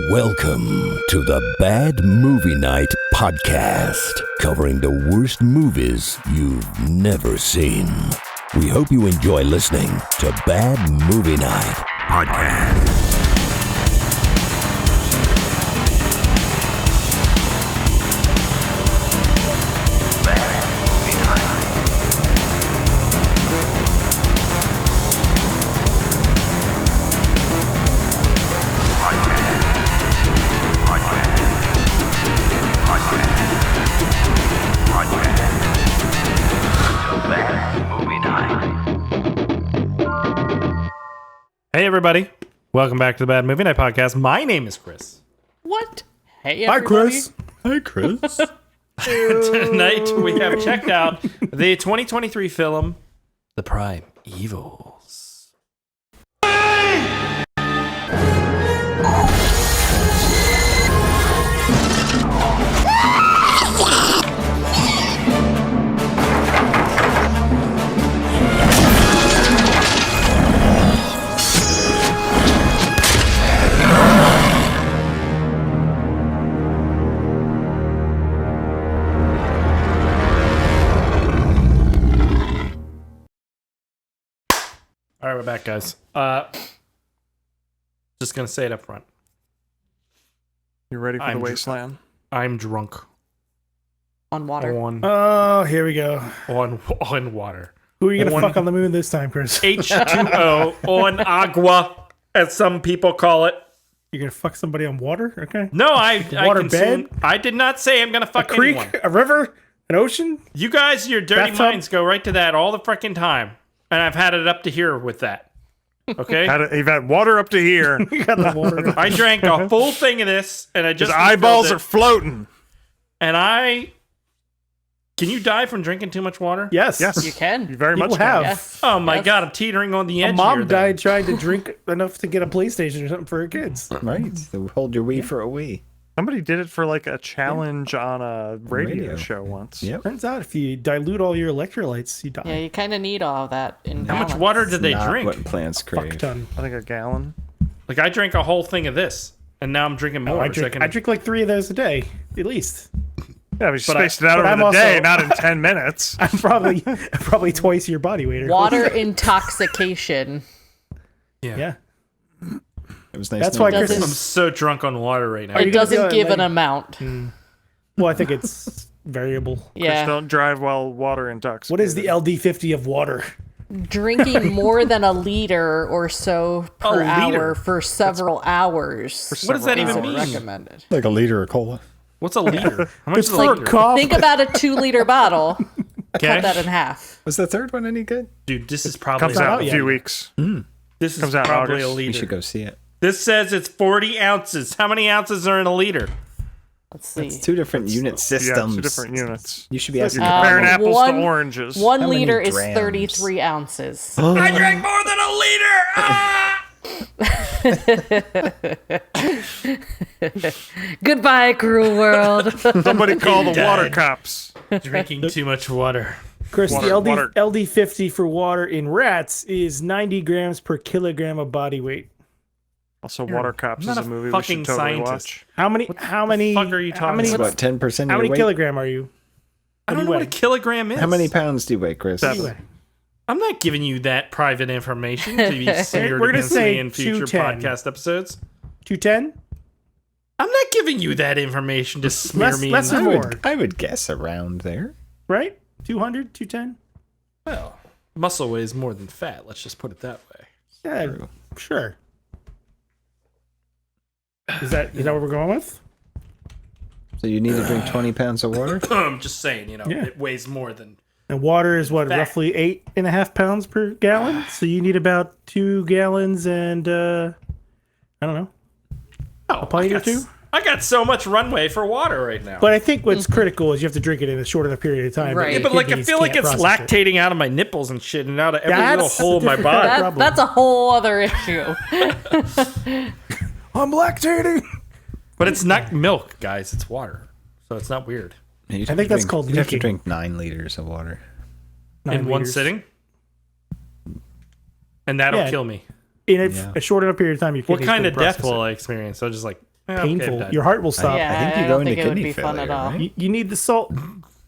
Welcome to the Bad Movie Night podcast, covering the worst movies you've never seen. We hope you enjoy listening to Bad Movie Night podcast. Hey everybody, welcome back to the Bad Movie Night podcast. My name is Chris. What? Hey Hi, everybody. Chris. Hi, Chris. Tonight we have checked out the 2023 film, The Primevals. All right, we're back, guys. Just gonna say it up front. You ready for the wasteland? I'm drunk On water. Oh, here we go. on water. Who are you going On- to fuck on the moon this time, Chris? H2O on agua, as some people call it. You're going to fuck somebody on water? Okay. No, I Water consume. bed? I did not say I'm gonna A fuck creek? anyone. A river? An ocean? You guys, your dirty Bathtub? minds go right to that all the freaking time, and I've had it up to here with that. Okay. You've had water up to here. You got the water. I drank a full thing of this, and I His just eyeballs refilled are it, floating. and I. Can you die from drinking too much water? Yes. Yes, You can. You very People much have. can. Yes. Oh my Yes. god, I'm teetering on the edge. A mom here, then. died trying to drink enough to get a PlayStation or something for her kids. Right. So hold your Wii for a Wii. Somebody did it for like a challenge on a radio show once. Yep. Turns out if you dilute all your electrolytes, you die. Yeah, you kind of need all of that in How much balance. water did they Not drink? what plants Fuck crave. ton. I think a gallon. Like I drank a whole thing of this, and now I'm drinking more. I so drink, can- I drink like 3 of those a day, at least. Yeah, we spaced it out but over I'm the day, also- not in 10 minutes. I'm probably twice your body weight. Or Water intoxication. Yeah. It was nice. That's knowing why you. Chris I'm is... so drunk on water right now. you It gonna doesn't do it, give an like- amount. Well, I think it's variable. Just Yeah. don't drive while water intoxicated. What is the LD50 of water? Drinking more than a liter or so per liter? hour for several hours. What does that is even mean? recommended. Like a liter of cola. What's a liter? How much It's is a for a liter? cough. Think about a 2-liter bottle. Okay, Cut that in half. Was the third one any good? dude, this is probably Comes out in a yet. few weeks. this is comes out in probably August. a We liter. should go see it. This says it's 40 ounces. How many ounces are in a liter? Let's see. It's two different unit Yeah, systems. 2 different units. You should be asking. You're comparing Um, apples one- to oranges. 1 How many liter is grams? 33 ounces. I drank more than a liter. Ah! Goodbye, cruel world. Somebody call the water Died. cops. Drinking too much water. Chris, Water- the water. LD50 for water in rats is 90 grams per kilogram of body weight. Also, Water Cops I'm is not a a movie we fucking should totally scientist. watch. How many? How many? fuck are you how talking many, about? About 10% How of many your weight. kilogram are you? I don't know what a kilogram is. How many pounds do you weigh, Chris? Seven. Anyway, I'm not giving you that private information to be smeared We're gonna against say me in future 210. podcast episodes. 210? I'm not giving you that information to smear me. less in. or I more, would, I would guess around there. right? 200, 210? Well, muscle weighs more than fat. Let's just put it that way. Yeah, True. sure. Is that what we're going with? So you need to drink 20 pounds of water? I'm just saying, Yeah. it weighs more than. And water is what, Fat. roughly 8.5 pounds per gallon? So you need about 2 gallons and, I don't know. Oh, pint I or got two? I got so much runway for water right now. But I think what's critical is you have to drink it in a short enough period of time. Right. yeah, your but like I kidneys feel like can't it's process it. lactating out of my nipples and shit, and out of every little That's hole in my different. body. Problem. That's a whole other issue. I'm lactating. But it's not milk, guys. It's water, so it's not weird. You'd I have think to that's drink- called You'd have to leaking. drink 9 liters of water. 9 In one liters. sitting, and that'll Yeah. kill me. In Yeah. a short enough period of time, your What kidneys kind can of death process will it. I experience? I'm just like, painful. Dad. Your heart will stop. Yeah, I think you I go don't into think it would kidney be fun at failure, all. right? You need the salt.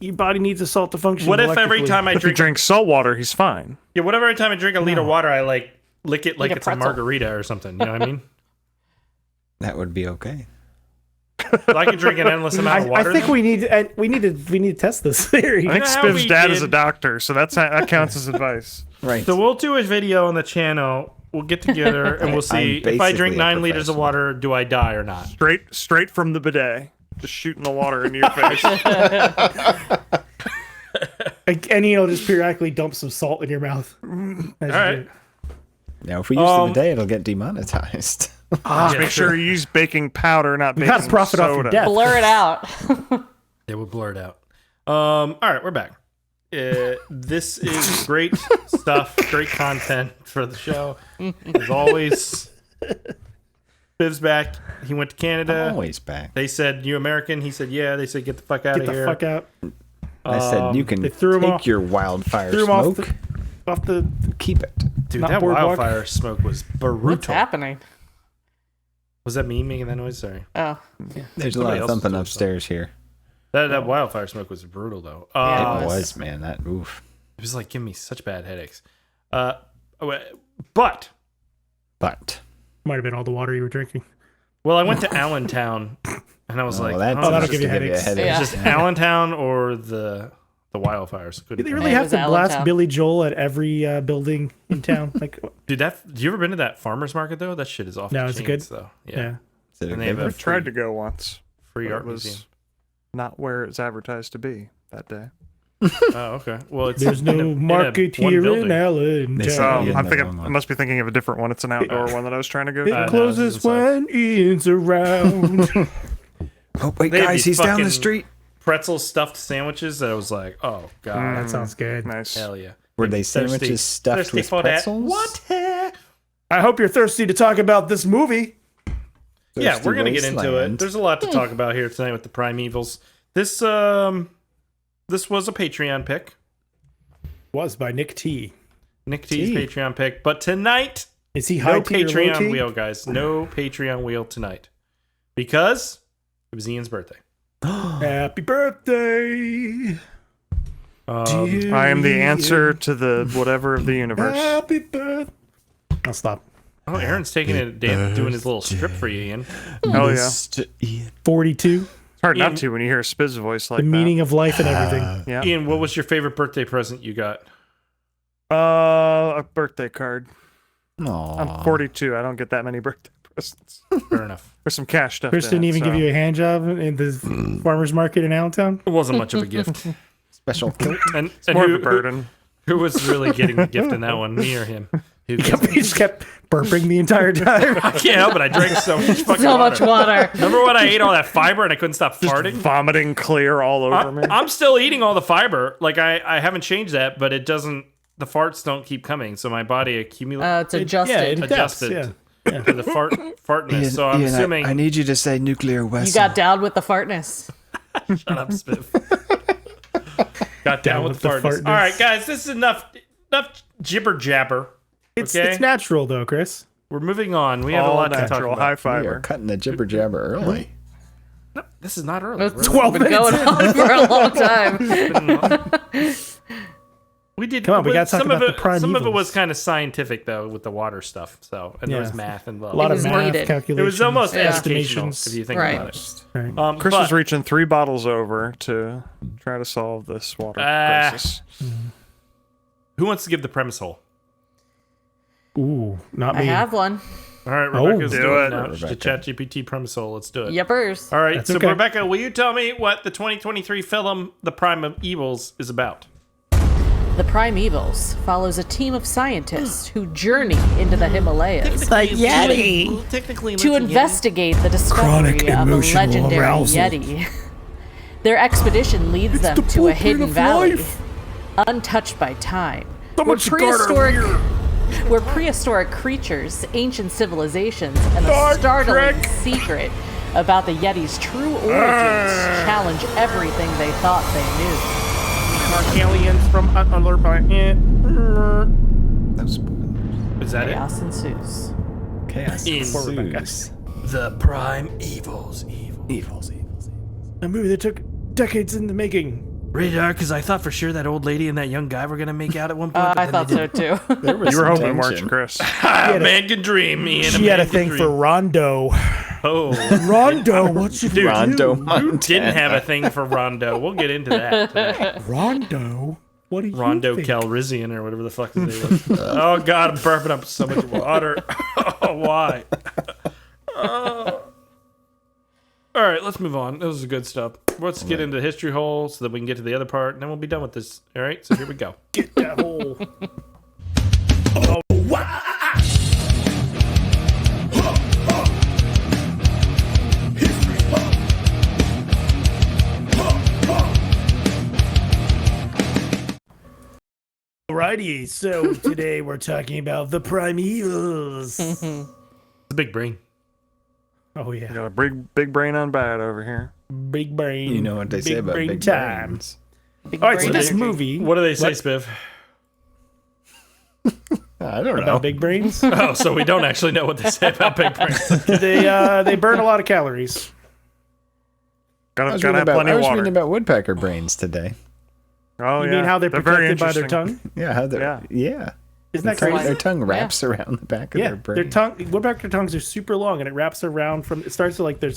Your body needs the salt to function. What if every electrically. time I If he drink, drinks salt water, he's fine. what if every time I drink a liter of water, I like lick it like Like a it's a pretzel. margarita or something? You know what I mean? That would be okay. So I can drink an endless amount of water. I think then? we need to test this theory. I think know how Spiv's we dad is did- a doctor, so that counts as advice. Right. So we'll do a video on the channel. We'll get together and we'll see I'm if I drink basically a 9 liters of professional. water, do I die or not? Straight from the bidet, just shooting the water into your face. And you'll just periodically dump some salt in your mouth. All right. Now, if we use the bidet, it'll get demonetized. Just make sure you use baking powder, not baking gotta profit off your soda. death. Blur it out. They will blur it out. All right, we're back. This is great stuff, great content for the show. As always, Biv's back. He went to Canada. Always back. They said, "You American?" He said, "Yeah." They said, "Get the fuck out Get of the here." fuck out. I said you can they threw him take off- your wildfire Threw him off smoke, off the. keep it. Dude, Not that boardwalk. wildfire smoke was What's brutal. happening? Was that me making that noise? Sorry. Oh, There's a Somebody lot else of thumping was upstairs here. That wildfire smoke was brutal, though. Yeah, It was. was, man. That oof. It was like giving me such bad headaches. But But Might have been all the water you were drinking. well, I went to Allentown, and I was like, that's oh, that'll just give you to headaches. headache. Yeah. it's just Allentown or the wildfires. Do Couldn't they tell. really It have was to blast Allentown. Billy Joel at every building in town? Like, Dude, do you ever been to that farmer's market though? That shit is off. No, the is it chains, good? though. yeah. Yeah, Is it a And they good have a one? Tried to go once. free but art it was museum. not where it's advertised to be that day. Oh, okay. Well, it's There's no in a market one here building. in Allentown. They So said- Yeah, I'm no, thinking wrong I one. must be thinking of a different one. It's an outdoor one that I was trying to go It to. no, closes it's inside. when Ian's around. Oh wait, They had guys, these he's down the fucking- street. Pretzel stuffed sandwiches that I was like, oh god, That sounds good. Nice. hell yeah. Were they Thirsty- sandwiches stuffed thirsty with for that. pretzels? What? I hope you're thirsty to talk about this movie. Yeah, Thirsty we're gonna get into it. wasteland. There's a lot to talk about here tonight with the Primevals. This was a Patreon pick, Was by Nick T. Nick T's T. Patreon pick. But tonight, Is he high no T or low Patreon T? wheel, guys. No Patreon wheel tonight because it was Ian's birthday. Happy birthday. dear I am the Ian. answer to the whatever of the universe. Happy birthday. I'll stop. Oh, Aaron's taking it, doing his little strip for you, Ian. Hell yeah. Mr. Ian. 42. It's hard Ian- not to when you hear a Spiz's voice like The meaning of life and everything. that. Yeah. Ian, what was your favorite birthday present you got? A birthday card. Aw. I'm 42. I don't get that many birthday presents. Fair enough. There's some cash stuff. Chris didn't even give you a hand job in the farmer's market in Allentown. It wasn't much of a gift. Special kilt. And more who, of a burden. Who was really getting the gift in that one? Me or him? Who He just kept burping the entire time. I can't help it. I drank so much fucking so much water. Remember when I ate all that fiber and I couldn't stop farting? Vomiting clear all over me. I'm still eating all the fiber. Like I haven't changed that, but it doesn't. The farts don't keep coming, so my body accumulates. It's adjusted. Yeah, it adapts, Adjusted. yeah. To the fartness. Ian, So I'm Ian, assuming. I need you to say nuclear West. You got down with the fartness. Shut up, Spiff. Got down with the fartness. fartness. All right, guys, this is enough jibber jabber. It's Okay. it's natural though, Chris. We're moving on. We have a all lot to talk natural, about. high We are fiber. cutting the jibber jabber early. This is not early. It's We're 12 been minutes. going on for a long time. We did. Come on, we gotta talk some about of the it. primevals. Some of it was kind of scientific though, with the water stuff. So, and there was Yeah. math involved. A lot It of was math needed. It calculations. was almost Yeah. educational Estimations. if you think Right. about it. Right. Chris but- was reaching 3 bottles over to try to solve this water crisis. Who wants to give the premise hole? Ooh, not I me. have one. All right, Oh, Rebecca's do doing it. it now. Rebecca. The ChatGPT premise hole. Let's do it. Yuppers. All right, That's so okay. Rebecca, will you tell me what the 2023 film The Primevals is about? The Primevals follows a team of scientists who journey into the Himalayas Technically, to investigate the discovery Chronic of a emotional legendary arousal. Yeti. Their expedition leads them the to a blueprint hidden of valley, life. untouched by time, Someone should guard our rear. where prehistoric creatures, ancient civilizations, and a Star startling Trek. secret about the Yeti's true origins challenge everything they thought they knew. aliens from another planet. No spoilers. Is that it? Chaos ensues. Chaos In- ensues. The Primevals. Evils. A movie that took decades in the making. Radar, because I thought for sure that old lady and that young guy were going to make out at one point. I thought so too. There was You were some hoping, weren't tension. you, Chris? Man can dream, Ian. She had a thing for Rondo. Oh, Rondo, what you do? Rondo you Montana. didn't have a thing for Rondo. We'll get into that today. Rondo? What do you Rondo think? Calrissian or whatever the fuck his name was. Oh, God, I'm burping up so much water. Oh, why? All right, let's move on. This is good stuff. Let's get into history hole so that we can get to the other part, and then we'll be done with this. All right, so here we go. Get that hole. Alrighty, so today we're talking about the Primevals. The big brain. Oh You yeah, got a big brain on bad over here. big brain. You know what they say about big time. brains. Alright, so this movie What do they say, Spiv? I don't know. about big brains, Oh, so we don't actually know what they say about big brains. they burn a lot of calories. Gotta I was have plenty I of was water. reading about woodpecker brains today. Oh, You yeah. mean how they're very protected by their interesting. tongue? Yeah, how they Yeah. Isn't that Their crazy? tongue wraps around the back of Yeah, their brain. their tongue. Woodpecker tongues are super long, and it wraps around from. It starts at like their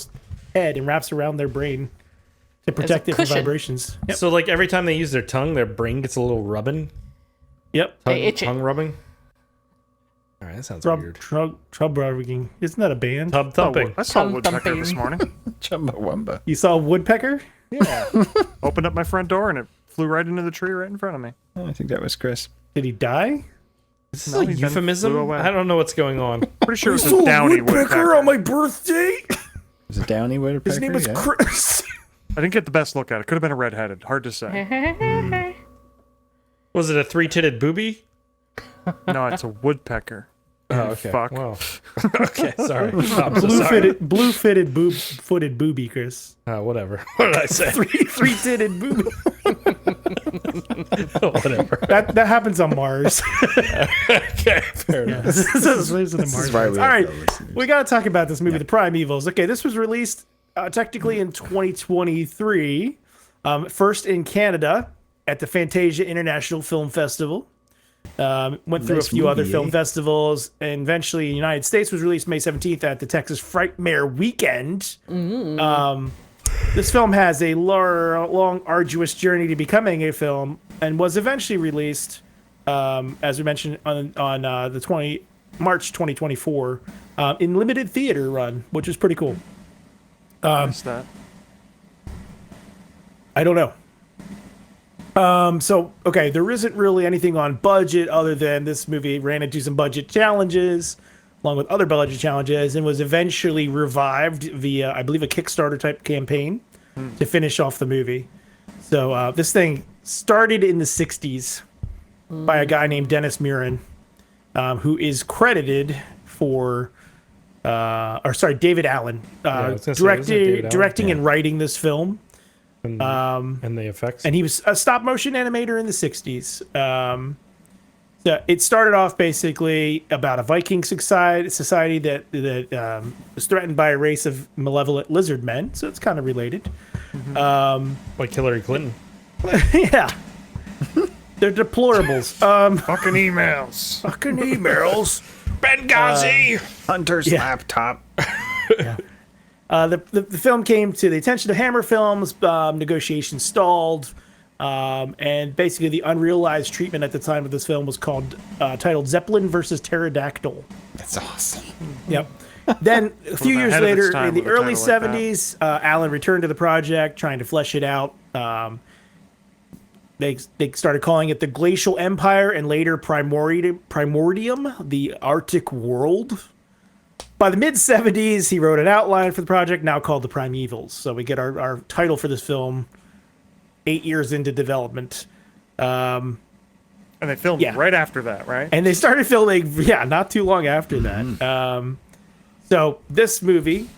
head and wraps around their brain to protect it from cushion. vibrations. Yep. So, like, every time they use their tongue, their brain gets a little rubbing? Yep. They itch it. Tongue rubbing? All right, that sounds Trub, weird. rubbing. Isn't that a band? Tub Oh, thumping. I saw a Tongue woodpecker thumping. this morning. Chumbawamba. You saw a woodpecker? Yeah. Opened up my front door and it flew right into the tree right in front of me. Oh, I think that was Chris. Did he die? Is this No, a he then euphemism? flew away. I don't know what's going on. Pretty sure it was a downy woodpecker. on my birthday. Was it Downy woodpecker? His name was Yeah. Chris. I didn't get the best look at it. Could have been a redheaded. Hard to say. Was it a three-titted booby? No, it's a woodpecker. Oh, okay. Fuck. Wow. Okay, sorry. I'm so sorry. Blue-footed booby, Chris. Whatever. What did I say? Three-titted booby. Whatever. That happens on Mars. Okay, fair enough. This is the Mars. why we All have right, no listeners. we got to talk about this movie, The Primevals. Okay, this was released technically in 2023, first in Canada at the Fantasia International Film Festival. Went through Nice a few other movie, film eh? festivals, and eventually in the United States was released May 17th at the Texas Frightmare Weekend. This film has a long, arduous journey to becoming a film, and was eventually released, as we mentioned, on the March 2024 in limited theater run, which is pretty cool. Missed that. I don't know. So, okay, there isn't really anything on budget other than this movie ran into some budget challenges, along with other budget challenges, and was eventually revived via, I believe, a Kickstarter type campaign to finish off the movie. So, this thing started in the 60s by a guy named Dennis Murin, who is credited for, David Allen, I was gonna say, wasn't it David Allen? directing and writing this film. And the effects. And he was a stop motion animator in the 60s. So it started off basically about a Viking society that was threatened by a race of malevolent lizard men. So it's kind of related. Like Hillary Clinton. Yeah. They're deplorables. Fucking emails. Fucking emails. Benghazi! Hunter's Yeah. laptop. The film came to the attention of Hammer Films. Negotiations stalled. And basically the unrealized treatment at the time of this film was titled Zeppelin versus Pterodactyl. That's awesome. Yep. Then a few years ahead of its later, time in the with a early title like that. 70s, Alan returned to the project, trying to flesh it out. They started calling it the Glacial Empire and later Primordium, the Arctic World. By the mid-70s, he wrote an outline for the project, now called The Primevals. So we get our title for this film 8 years into development. And they filmed Yeah. right after that, right? And they started filming, not too long after that. So this movie,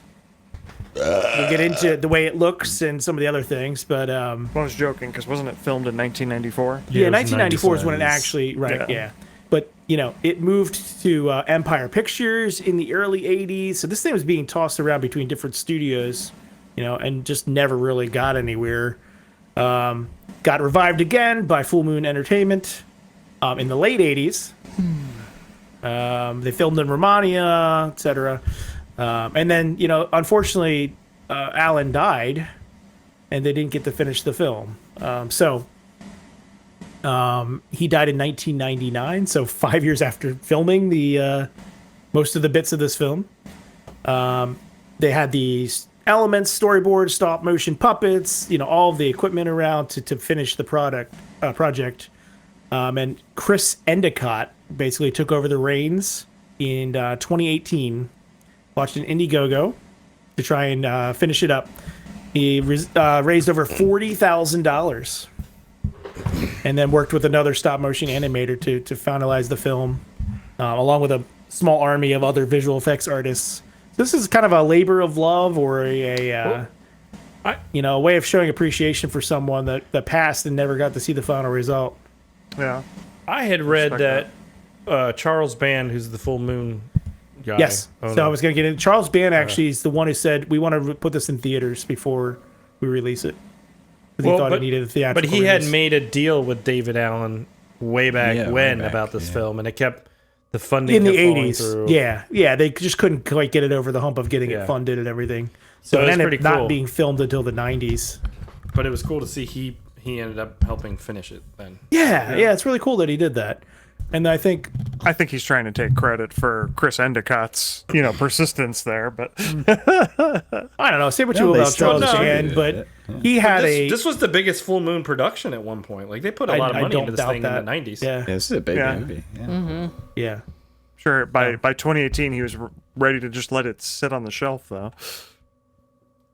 we'll get into the way it looks and some of the other things, but I was joking because wasn't it filmed in 1994? yeah, it was 1994 is when it 90s. actually, right, Yeah. yeah. but it moved to Empire Pictures in the early 80s. So this thing was being tossed around between different studios, and just never really got anywhere. Got revived again by Full Moon Entertainment in the late 80s. They filmed in Romania, etc. And then, unfortunately, Alan died, and they didn't get to finish the film. He died in 1999, so 5 years after filming the most of the bits of this film. They had these elements, storyboards, stop motion puppets, all of the equipment around to finish the project. And Chris Endicott basically took over the reins in 2018. Watched an Indiegogo to try and finish it up. He raised over $40,000, and then worked with another stop motion animator to finalize the film, along with a small army of other visual effects artists. This is kind of a labor of love, or a way of showing appreciation for someone that passed and never got to see the final result. Yeah. I had read that Charles Band, who's the Full Moon guy. Yes. So I was going to get in. Charles Band actually is the one who said we want to put this in theaters before we release it. Because he thought it needed a theatrical But he had release. made a deal with David Allen way back about this film, and it kept the funding in the kept falling 80s. through. Yeah. They just couldn't quite get it over the hump of getting it funded and everything. So it it was ended pretty up cool. not being filmed until the 90s. But it was cool to see he ended up helping finish it then. Yeah, it's really cool that he did that. And I think he's trying to take credit for Chris Endicott's, persistence there, but I don't know. Say what you will about Charles Band, but he had this was the biggest Full Moon production at one point. Like they put a lot of money into this thing in the 90s. Yeah, this is a big movie. Yeah. Sure. By 2018, he was ready to just let it sit on the shelf, though.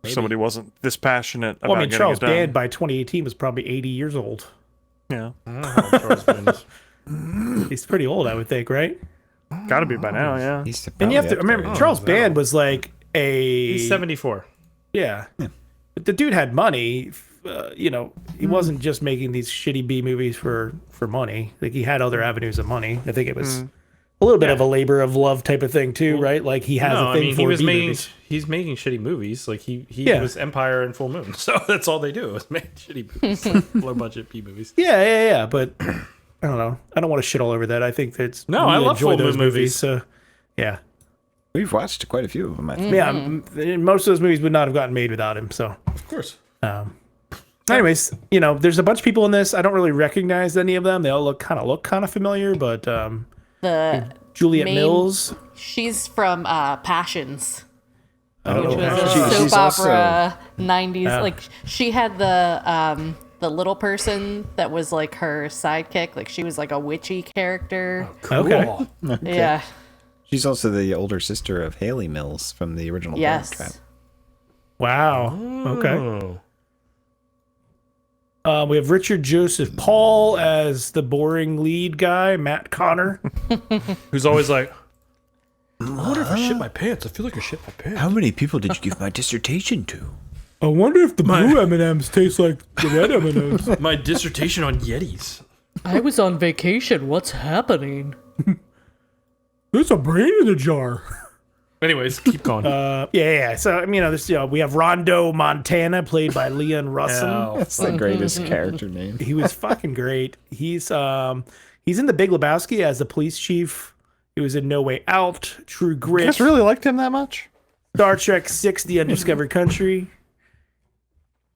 Somebody wasn't this passionate about getting Charles it done. Band by 2018 was probably 80 years old. Yeah, I don't know how Charles Band is. He's pretty old, I would think, right? got to be by now. Yeah. And you have to remember, Charles Band was like He's 74. Yeah. But the dude had money. He wasn't just making these shitty B movies for money. Like he had other avenues of money. I think it was a little bit of a labor of love type of thing too, right? Like he has a thing for B-movies. He's making shitty movies. Like he was Empire and Full Moon, so that's all they do is make shitty movies, low budget B movies. Yeah. But I don't know. I don't want to shit all over that. I think that's I love Full Moon movies. So yeah, we've watched quite a few of them. I think. Yeah. Most of those movies would not have gotten made without him. So Of course. Anyways, there's a bunch of people in this. I don't really recognize any of them. They all look kind of familiar, but The Juliet main- Mills. She's from Passions, Oh, which was Passions. a She's soap also- opera 90s. Like she had the little person that was like her sidekick. Like she was like a witchy character. Okay. Yeah. She's also the older sister of Haley Mills from the original Yes. Trap. Wow. Okay. We have Richard Joseph Paul as the boring lead guy, Matt Connor. Who's always like, I wonder if I shit my pants. I feel like I shit my pants. How many people did you give my dissertation to? I wonder if the blue M&Ms taste like the red M&Ms. My dissertation on Yetis. I was on vacation. What's happening? There's a brain in the jar. Anyways, keep going. Yeah. So there's we have Rondo Montana, played by Leon Russell. That's the greatest character name. He was fucking great. He's in The Big Lebowski as the police chief. He was in No Way Out, True You Grit, guys really liked him that much? Star Trek 6, The Undiscovered Country.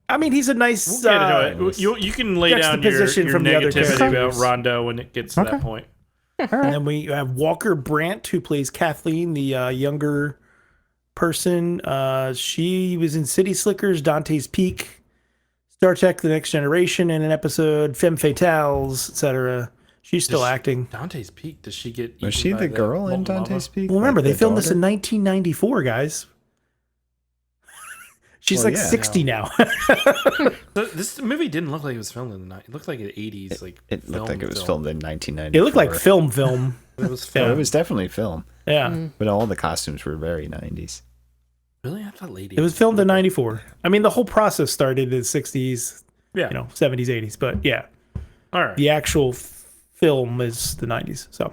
I mean, he's a nice. Get into it. You can lay down juxtaposition your from the other negativity characters. about Rondo when it gets to that point. And then we have Walker Brandt, who plays Kathleen, the younger person. She was in City Slickers, Dante's Peak, Star Trek: The Next Generation, in an episode, Femme Fatales, etc. She's still acting. Dante's Peak. Does she get? Was eaten she by the girl in molten lava? Dante's Peak? Well, remember, Like they the filmed this in daughter? 1994, guys. She's Well, like yeah. 60 now. This movie didn't look like it was filmed in the night. It looked like an 80s like. It looked like it was film. filmed in 1994. It looked like film. It was Oh, filmed. it was definitely film, Yeah. but all the costumes were very 90s. Really, I thought lady. It was filmed in 94. I mean, the whole process started in the 60s, Yeah. 70s, 80s. But yeah, All right. the actual film is the 90s. So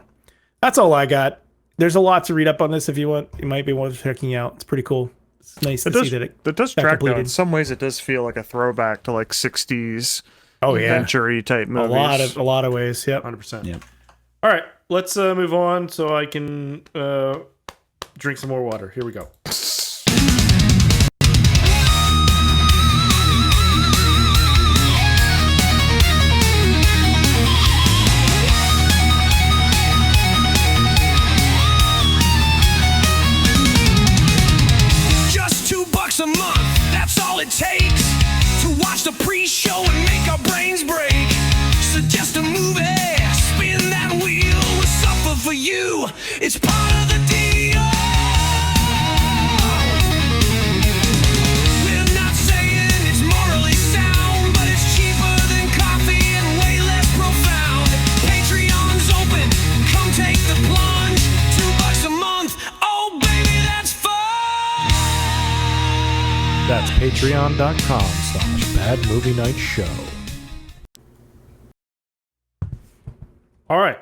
that's all I got. There's a lot to read up on this if you want. It might be worth checking out. It's pretty cool. It's nice to see that it does got track though. completed. In some ways, it does feel like a throwback to like 60s adventure-y type A movies. lot of ways. Yep. 100%. Yep. All right, let's move on so I can drink some more water. Here we go. Just $2 a month, that's all it takes to watch the pre-show and make our brains break. Suggest a movie, spin that wheel, we'll suffer for you, it's part of the deal. We're not saying it's morally sound, but it's cheaper than coffee and way less profound. Patreon's open, come take the plunge, $2 a month, oh baby that's fun. That's patreon.com/badmovienightshow. All right,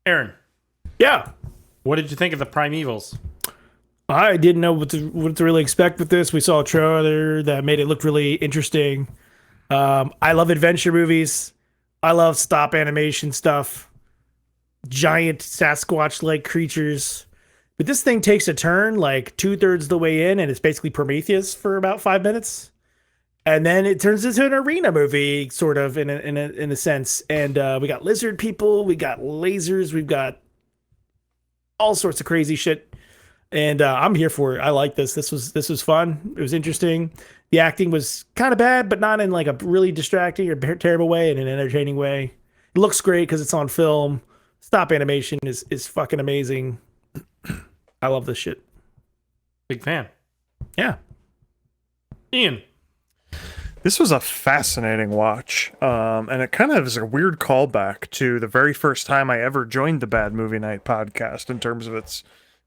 Aaron, Yeah. what did you think of the Primevals? I didn't know what to really expect with this. We saw a trailer that made it look really interesting. I love adventure movies. I love stop animation stuff. Giant Sasquatch-like creatures. But this thing takes a turn like 2/3 the way in, and it's basically Prometheus for about 5 minutes. And then it turns into an arena movie, sort of in a sense. And we got lizard people, we got lasers, we've got all sorts of crazy shit. And I'm here for it. I like this. This was fun. It was interesting. The acting was kind of bad, but not in like a really distracting or terrible way, in an entertaining way. It looks great because it's on film. Stop animation is fucking amazing. I love this shit. Big fan. Yeah. Ian. This was a fascinating watch, and it kind of is a weird callback to the very first time I ever joined the Bad Movie Night podcast in terms of its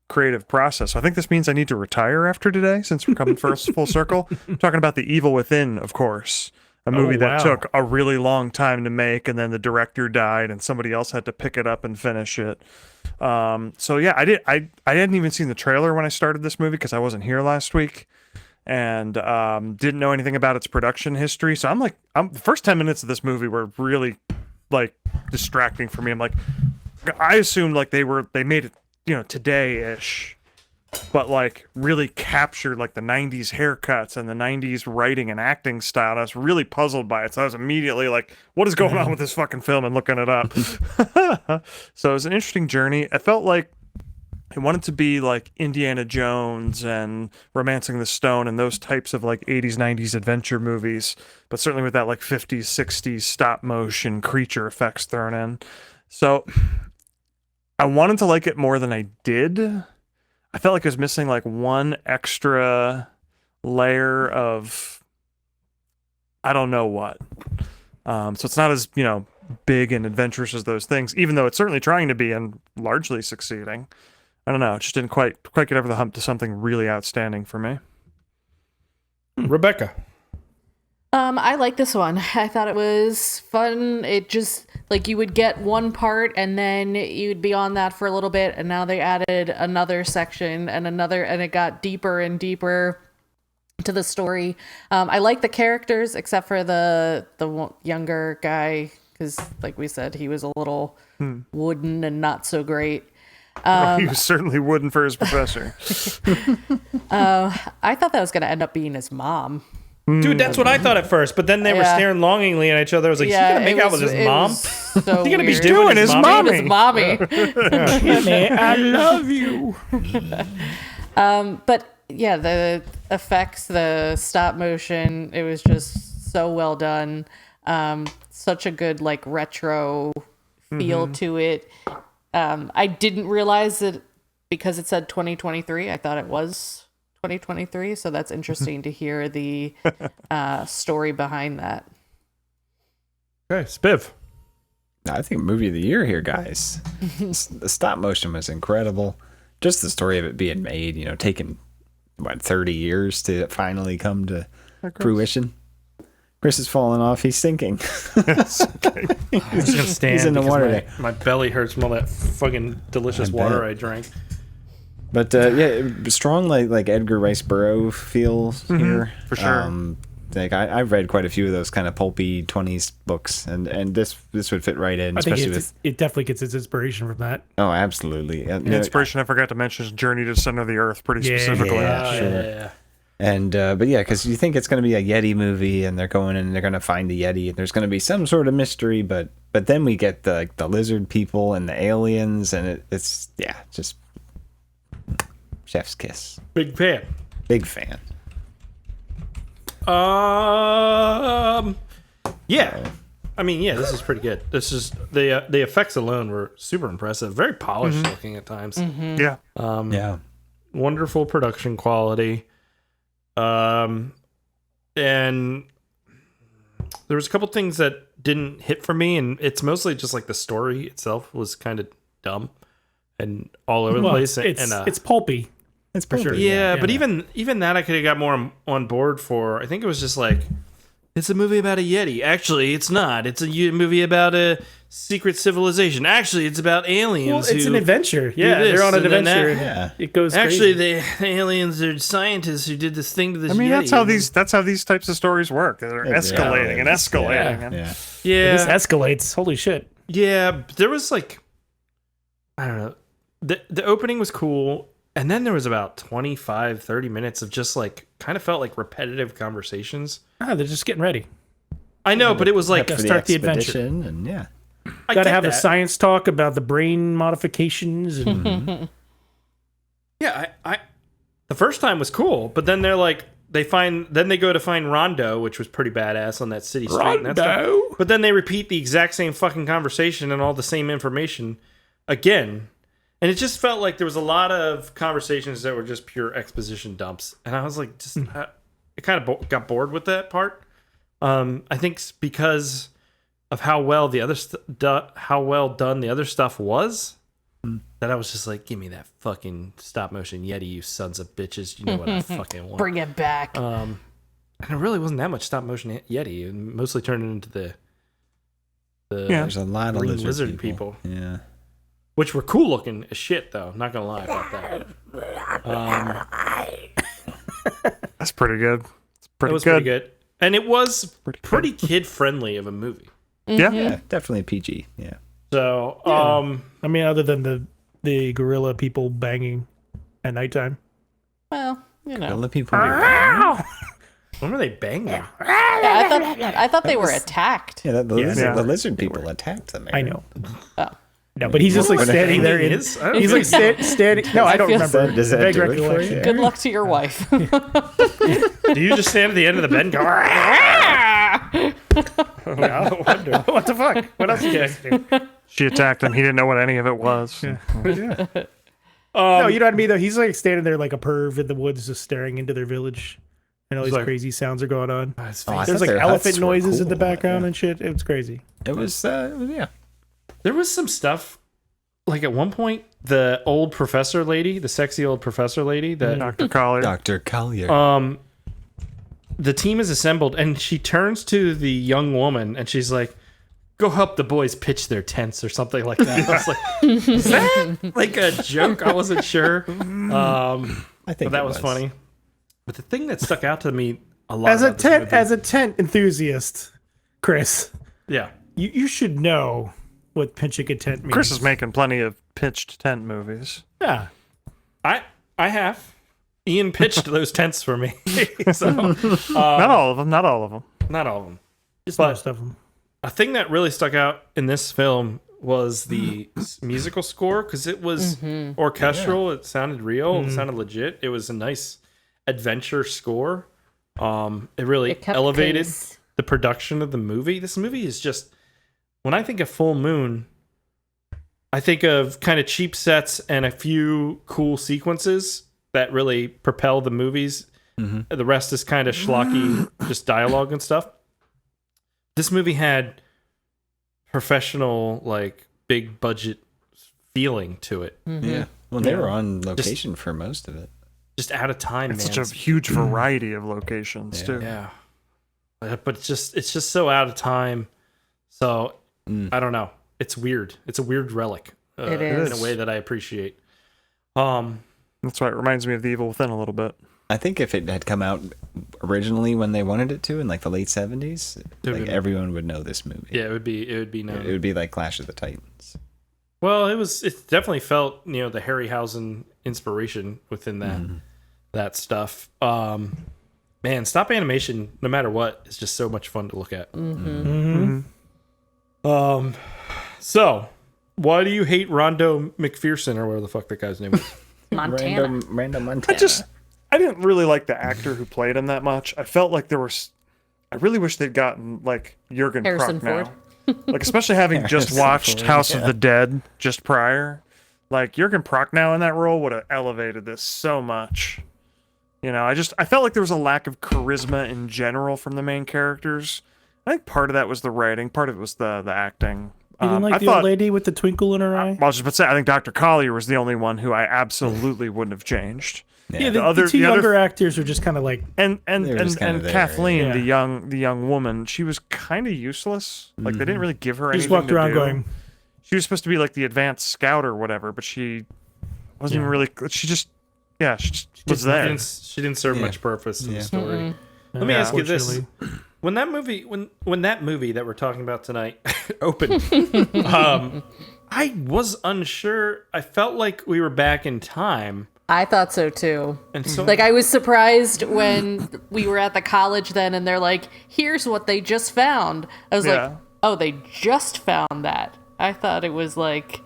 creative process. I think this means I need to retire after today, since we're coming full circle. I'm talking about The Evil Within, of course, a movie that took a really long time to make, and then the director died, and somebody else had to pick it up and finish it. So yeah, I hadn't even seen the trailer when I started this movie because I wasn't here last week. And didn't know anything about its production history. So the first 10 minutes of this movie were really like distracting for me. I'm like, I assumed like they made it, today-ish, but like really captured like the 90s haircuts and the 90s writing and acting style. And I was really puzzled by it. So I was immediately like, what is going on with this fucking film, and looking it up. So it was an interesting journey. I felt like I wanted to be like Indiana Jones and Romancing the Stone and those types of like 80s, 90s adventure movies, but certainly with that like 50s, 60s stop motion creature effects thrown in. So I wanted to like it more than I did. I felt like I was missing like one extra layer of I don't know what. So it's not as, big and adventurous as those things, even though it's certainly trying to be and largely succeeding. I don't know. It just didn't quite get over the hump to something really outstanding for me. Rebecca. I like this one. I thought it was fun. It just like you would get one part and then you'd be on that for a little bit, and now they added another section and another, and it got deeper and deeper to the story. I like the characters except for the younger guy, because like we said, he was a little wooden and not so great. He was certainly wooden for his professor. I thought that was going to end up being his mom. Dude, that's what I thought at first, but then they were staring longingly at each other. I was like, is he going to make out with his mom? So Is he going to be weird. doing his mommy? His mommy. I love you. But yeah, the effects, the stop motion, it was just so well done. Such a good like retro feel to it. I didn't realize that because it said 2023. I thought it was 2023. So that's interesting to hear the story behind that. Okay, Spiv. I think movie of the year here, guys. The stop motion was incredible. Just the story of it being made, taking 30 years to finally come to fruition. Chris is falling off. He's sinking. I'm just gonna stand. He's in the because water my, there. my belly hurts from all that fucking delicious water bet. I drank. But yeah, strong like Edgar Rice Burroughs feels here for sure. Like I've read quite a few of those kind of pulpy 20s books, and this would fit right in, I think especially with. it definitely gets its inspiration from that. Oh, absolutely. And, The inspiration I forgot to mention is Journey to the Center of the Earth, pretty specifically. Yeah, sure. Yeah. And but yeah, because you think it's going to be a Yeti movie, and they're going and they're going to find the Yeti, and there's going to be some sort of mystery, but then we get the lizard people and the aliens, and it's just chef's kiss. Big fan. Big fan. Yeah. I mean, yeah, this is pretty good. This is the effects alone were super impressive. Very polished looking at times. Yeah. Yeah. Wonderful production quality. And there was a couple things that didn't hit for me, and it's mostly just like the story itself was kind of dumb and all over the place. It's pulpy. It's for sure. Yeah, but even that I could have got more on board for. I think it was just like, it's a movie about a Yeti. Actually, it's not. It's a movie about a secret civilization. Actually, it's about aliens. Well, it's an adventure. Yeah, this they're on an and then adventure. Yeah. It goes Actually, crazy. the aliens are scientists who did this thing to this I mean, Yeti. that's how these types of stories work. They're escalating and escalating. And Yeah. Yeah, This escalates. Holy shit. yeah. But there was like, I don't know. The opening was cool, and then there was about 25, 30 minutes of just like kind of felt like repetitive conversations. They're just getting ready. I know, but it was like to start the adventure. expedition, and yeah. I Got to get have the that. science talk about the brain modifications and Yeah, I the first time was cool, but then they're like then they go to find Rondo, which was pretty badass on that city street and that stuff. Rondo. But then they repeat the exact same fucking conversation and all the same information again. And it just felt like there was a lot of conversations that were just pure exposition dumps. And I was like, I kind of got bored with that part. I think it's because of how well the other how well done the other stuff was, that I was just like, give me that fucking stop motion Yeti, you sons of bitches. You know what I fucking want. Bring it back. And it really wasn't that much stop motion Yeti. It mostly turned it into the There's a lot of green lizard people. Yeah. Which were cool looking as shit, though. Not gonna lie about that. that's pretty good. It's That pretty was good. pretty good, and it was Pretty pretty kid friendly of a movie. Yeah. Yeah, definitely PG. Yeah. So, I mean, other than the gorilla people banging at nighttime. Well, you know. All the people. when were they banging? Yeah, I thought they were attacked. Yeah, Yeah. the lizard people attacked them. I know. Oh. No, but he's just like standing there. He In, is? I don't he's think like standing. No, I don't feel- remember. Does that Vague do it for recollection. you? Good luck to your wife. Do you just stand at the end of the bed and go? I wonder. What the fuck? What else you guys do? She attacked him. He didn't know what any of it was. No, you know what I mean though. He's like standing there like a perv in the woods, just staring into their village, and all these like- crazy sounds are going on. I There's thought like their elephant huts were noises in the cool, background yeah. and shit. It was crazy. It was yeah. There was some stuff. Like at one point, the old professor lady, the sexy old professor lady, that Dr. Collier. Dr. Collier. the team is assembled, and she turns to the young woman, and she's like, "Go help the boys pitch their tents," or something like that. I was like, "Is that like a joke?" I wasn't sure. I think But that it was funny. But the thing that stuck out to me a lot As a about this movie- as a tent enthusiast, Chris, yeah, you should know what pitching a tent means. Chris is making plenty of pitched tent movies. Yeah. I have. Ian pitched those tents for me, so Not all of them. Not all of them. not all of them. Just But- most of them. A thing that really stuck out in this film was the musical score, because it was orchestral. It sounded real. It sounded legit. It was a nice adventure score. It really It kept elevated pace. the production of the movie. This movie is just, when I think of Full Moon, I think of kind of cheap sets and a few cool sequences that really propel the movies. The rest is kind of schlocky, just dialogue and stuff. This movie had professional, like big budget feeling to it. Yeah. Well, they were on location for most of it. Just out of time, It's man. such a huge variety of locations, too. Yeah. but it's just so out of time. So I don't know. It's weird. It's a weird relic. It is. In a way that I appreciate. That's why it reminds me of The Evil Within a little bit. I think if it had come out originally when they wanted it to in like the late 70s, like everyone would know this movie. Yeah, it would be known. It would be like Clash of the Titans. Well, it definitely felt, the Harryhausen inspiration within that stuff. Man, stop animation, no matter what, is just so much fun to look at. So, why do you hate Rondo McPherson, or whatever the fuck that guy's name is? Montana. Random Montana. I didn't really like the actor who played him that much. I felt like I really wish they'd gotten like Jurgen Harrison Prochnow. Ford. Like, especially having just watched House of the Dead just prior. Like, Jurgen Prochnow in that role would have elevated this so much. I felt like there was a lack of charisma in general from the main characters. I think part of that was the writing, part of it was the acting. You didn't like the old lady with the twinkle in her eye? Well, I was just about to say, I think Dr. Collier was the only one who I absolutely wouldn't have changed. Yeah, the two younger actors were just kind of like, and Kathleen, the young woman, she was kind of useless. Like, they didn't really give her anything. She just walked around going. She was supposed to be like the advanced scout or whatever, but she wasn't even really. She just was there. She didn't serve much purpose in the story. Let me ask you this: when that movie that we're talking about tonight opened, I was unsure. I felt like we were back in time. I thought so too. And so, I was surprised when we were at the college then, and they're like, "Here's what they just found." I was like, "Oh, they just found that." I thought it was like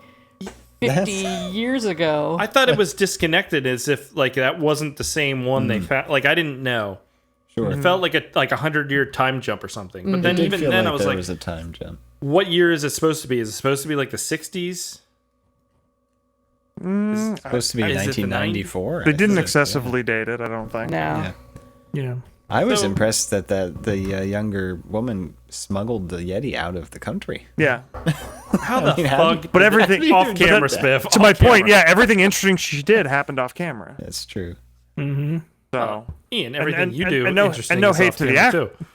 50 years ago. I thought it was disconnected, as if like that wasn't the same one they found. Like, I didn't know. Sure. It felt like a 100-year time jump or something. But then even then, I was like, there was a time jump. What year is it supposed to be? Is it supposed to be like the 60s? It's supposed to be 1994. They didn't excessively date it, I don't think. No. Yeah. I was impressed that the younger woman smuggled the Yeti out of the country. Yeah. How the fuck? But everything off camera, Spiff. To my point, everything interesting she did happened off camera. That's true. So, Ian, everything you do and no hate to the actor. too.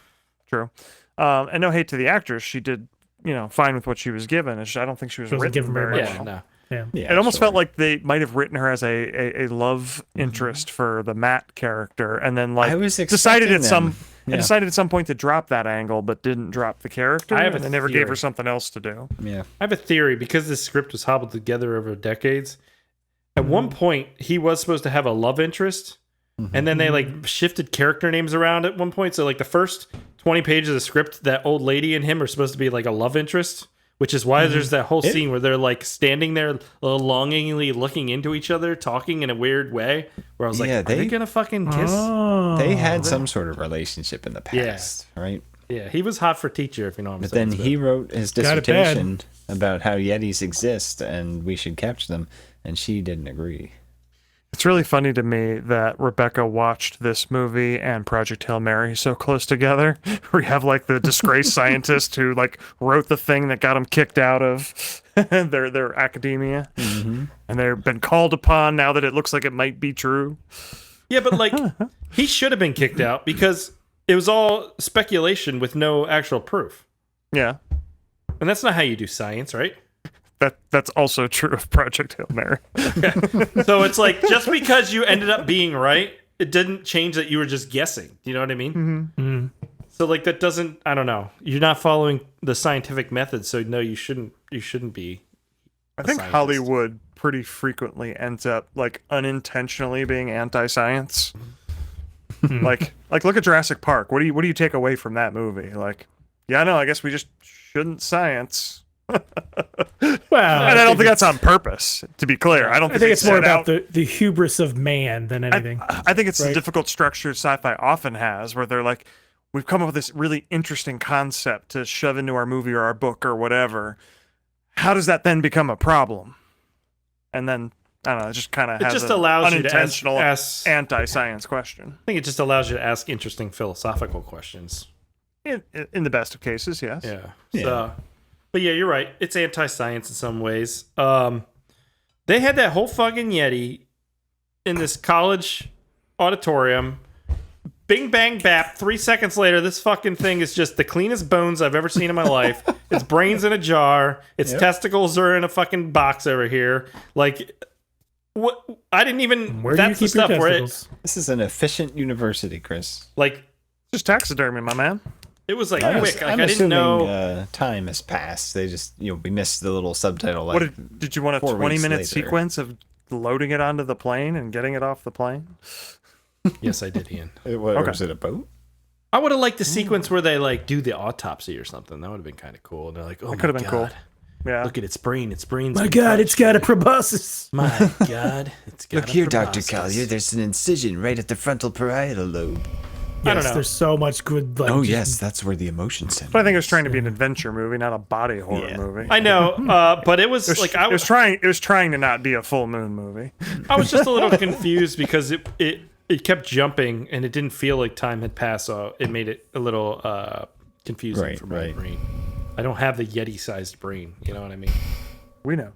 True. And no hate to the actress. She did, fine with what she was given. I don't think she was written given very very well. Yeah, no. Yeah. It almost felt like they might have written her as a love interest for the Matt character, and then I was decided at some point to drop that angle, but didn't drop the character. I have a and they never theory. gave her something else to do. Yeah. I have a theory, because this script was hobbled together over decades. At one point, he was supposed to have a love interest, and then they like shifted character names around at one point. So like the first 20 pages of the script, that old lady and him are supposed to be like a love interest, which is why there's that whole scene where they're like standing there longingly looking into each other, talking in a weird way, where I was like, are they gonna fucking kiss? They had some sort of relationship in the past, right? Yeah, he was hot for teacher, if you know what I'm But saying. then he wrote his dissertation about how Yetis exist and we should capture them, and she didn't agree. It's really funny to me that Rebecca watched this movie and Project Hail Mary so close together. We have like the disgraced scientist who like wrote the thing that got him kicked out of their academia, and they've been called upon now that it looks like it might be true. Yeah, but like he should have been kicked out because it was all speculation with no actual proof. Yeah, and that's not how you do science, right? That's also true of Project Hail Mary. So it's like, just because you ended up being right, it didn't change that you were just guessing. Do you know what I mean? So like that doesn't, I don't know. You're not following the scientific method, so no, you shouldn't be. I think Hollywood pretty frequently ends up like unintentionally being anti-science. like look at Jurassic Park. What do you take away from that movie? Like, no, I guess we just shouldn't science. Well, and I don't think that's on purpose, to be clear. I think it's more about the hubris of man than anything. I think it's the difficult structure sci-fi often has, where they're like, we've come up with this really interesting concept to shove into our movie or our book or whatever. How does that then become a problem? And then, I don't know, it just kind of has an unintentional anti-science question. I think it just allows you to ask interesting philosophical questions. In the best of cases, yes. Yeah. So, but yeah, you're right. It's anti-science in some ways. They had that whole fucking Yeti in this college auditorium Bing bang bap. 3 seconds later, this fucking thing is just the cleanest bones I've ever seen in my life. Its brains in a jar. Its testicles are in a fucking box over here. Like, what? I didn't even. Where do you that's the keep your stuff where testicles? This is an efficient university, Chris. like Just taxidermy, my man. it was like I'm quick. Like I'm I didn't assuming know. time has passed. They just, we missed the little subtitle. Like, What did you want a 4 weeks 20-minute later. sequence of loading it onto the plane and getting it off the plane? Yes, I did, Ian. Was it a boat? I would have liked the sequence where they like do the autopsy or something. That would have been kind of cool. And they're like, "Oh my could have been cool. god, Yeah. look at its brain. Its brain's My been God, crushed. it's got a proboscis. My God, it's got Look a here, Dr. proboscis. Collier. There's an incision right at the frontal parietal lobe. I don't Yes, know. there's so much good. Like, Oh, just- yes, that's where the emotion center. But I think it was trying to be an adventure movie, not a body horror movie. I know, but it was like I It was trying to not be a full moon movie. I was just a little confused because it kept jumping and it didn't feel like time had passed, so it made it a little confusing Right, for my right. brain. I don't have the Yeti-sized brain, you know what I mean? We know.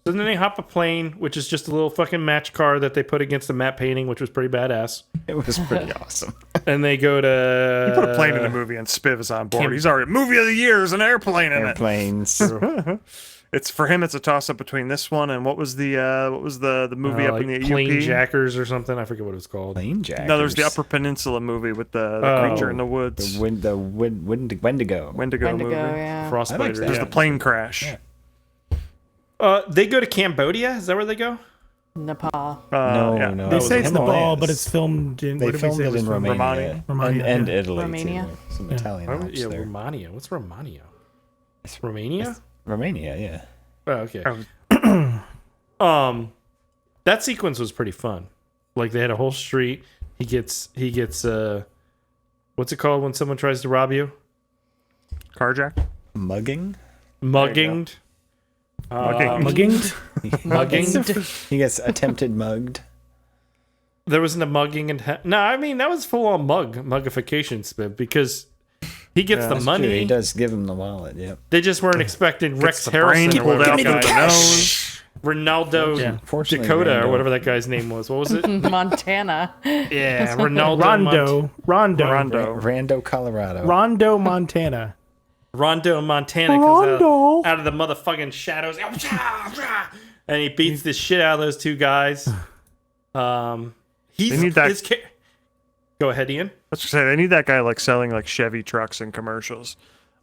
So then they hop a plane, which is just a little fucking match car that they put against a matte painting, which was pretty badass. It was pretty awesome. And they go to Put a plane in a movie and Spiv is on board. He's already movie of the year is an airplane in it. Airplanes. It's for him. It's a toss up between this one and what was the movie up like in the plane UP? jackers or something. I forget what it was called. Plane jackers. No, there's the Upper Peninsula movie with the creature in the woods. The Wendigo. Wendigo movie. yeah. Frostbite. that. There's Yeah. the plane crash. They go to Cambodia. Is that where they go? Nepal. No. They that say was it's Nepal, Himalayas. but it's filmed in. They what did we filmed say it was in filmed? Romania, Romania, and yeah. Italy Romania? too. Some Italian Alps Yeah, there. Romania. What's Romania? Romania? Romania, yeah. Oh, okay. That sequence was pretty fun. Like they had a whole street. He gets what's it called when someone tries to rob you? Carjack. Mugging. Mugginged. Mugginged? Mugginged. He gets attempted mugged. There wasn't a mugging and no, I mean that was full on muggification, Spib, because he gets the That's true. He money. does give him the wallet. Yep. They just weren't expecting Rex the brain Harrison or pulled whatever out that the guy- nose. Ronaldo Fortunately, Dakota or Rando- whatever that guy's name was. What was it? Montana. Yeah, Ronaldo Rondo, Rando, Colorado. Rondo, Montana. Rondo Montana comes out of the motherfucking shadows, and he beats the shit out of those two guys. He's They need that- his Go ahead, Ian. Let's just say they need that guy like selling like Chevy trucks in commercials.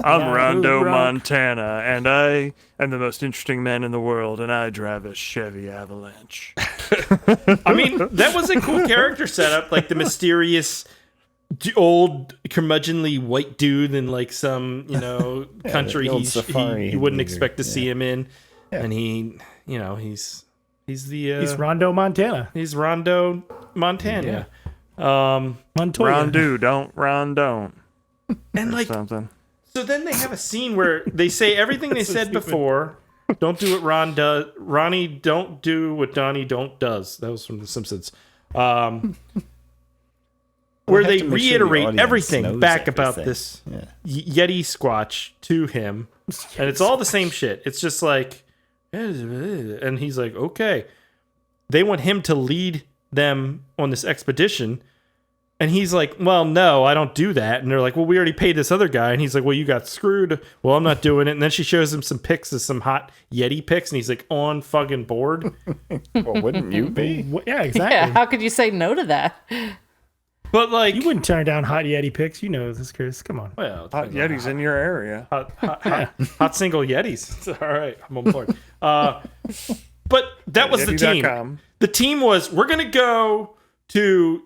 I'm Rondo, Montana, and I am the most interesting man in the world, and I drive a Chevy Avalanche. I mean, that was a cool character setup, like the mysterious old curmudgeonly white dude in like some country the old he safari wouldn't leader, expect to see him in, and he's He's Rondo, Montana. he's Rondo Montana. Montoya. Don't. And like Something. so then they have a scene where they say everything they said before. Don't do what Ron does. Ronnie, don't do what Donnie don't does. That was from The Simpsons. Where have they to make sure the reiterate audience everything knows back about everything. this Yeah. Yeti Squatch to him. And it's all the same shit. It's just like, and he's like, okay. They want him to lead them on this expedition. And he's like, well, no, I don't do that. And they're like, well, we already paid this other guy. And he's like, well, you got screwed. Well, I'm not doing it. And then she shows him some pics of some hot Yeti pics. And he's like, on fucking board. Well, wouldn't you be? Yeah, exactly. Yeah, how could you say no to that? But like, You wouldn't turn down hot Yeti pics. You know this, Chris. Come on. well, Hot Yeti's in your area. hot single Yetis. All right, I'm on board. But that was the team. Yeti.com. The team was, we're going to go to,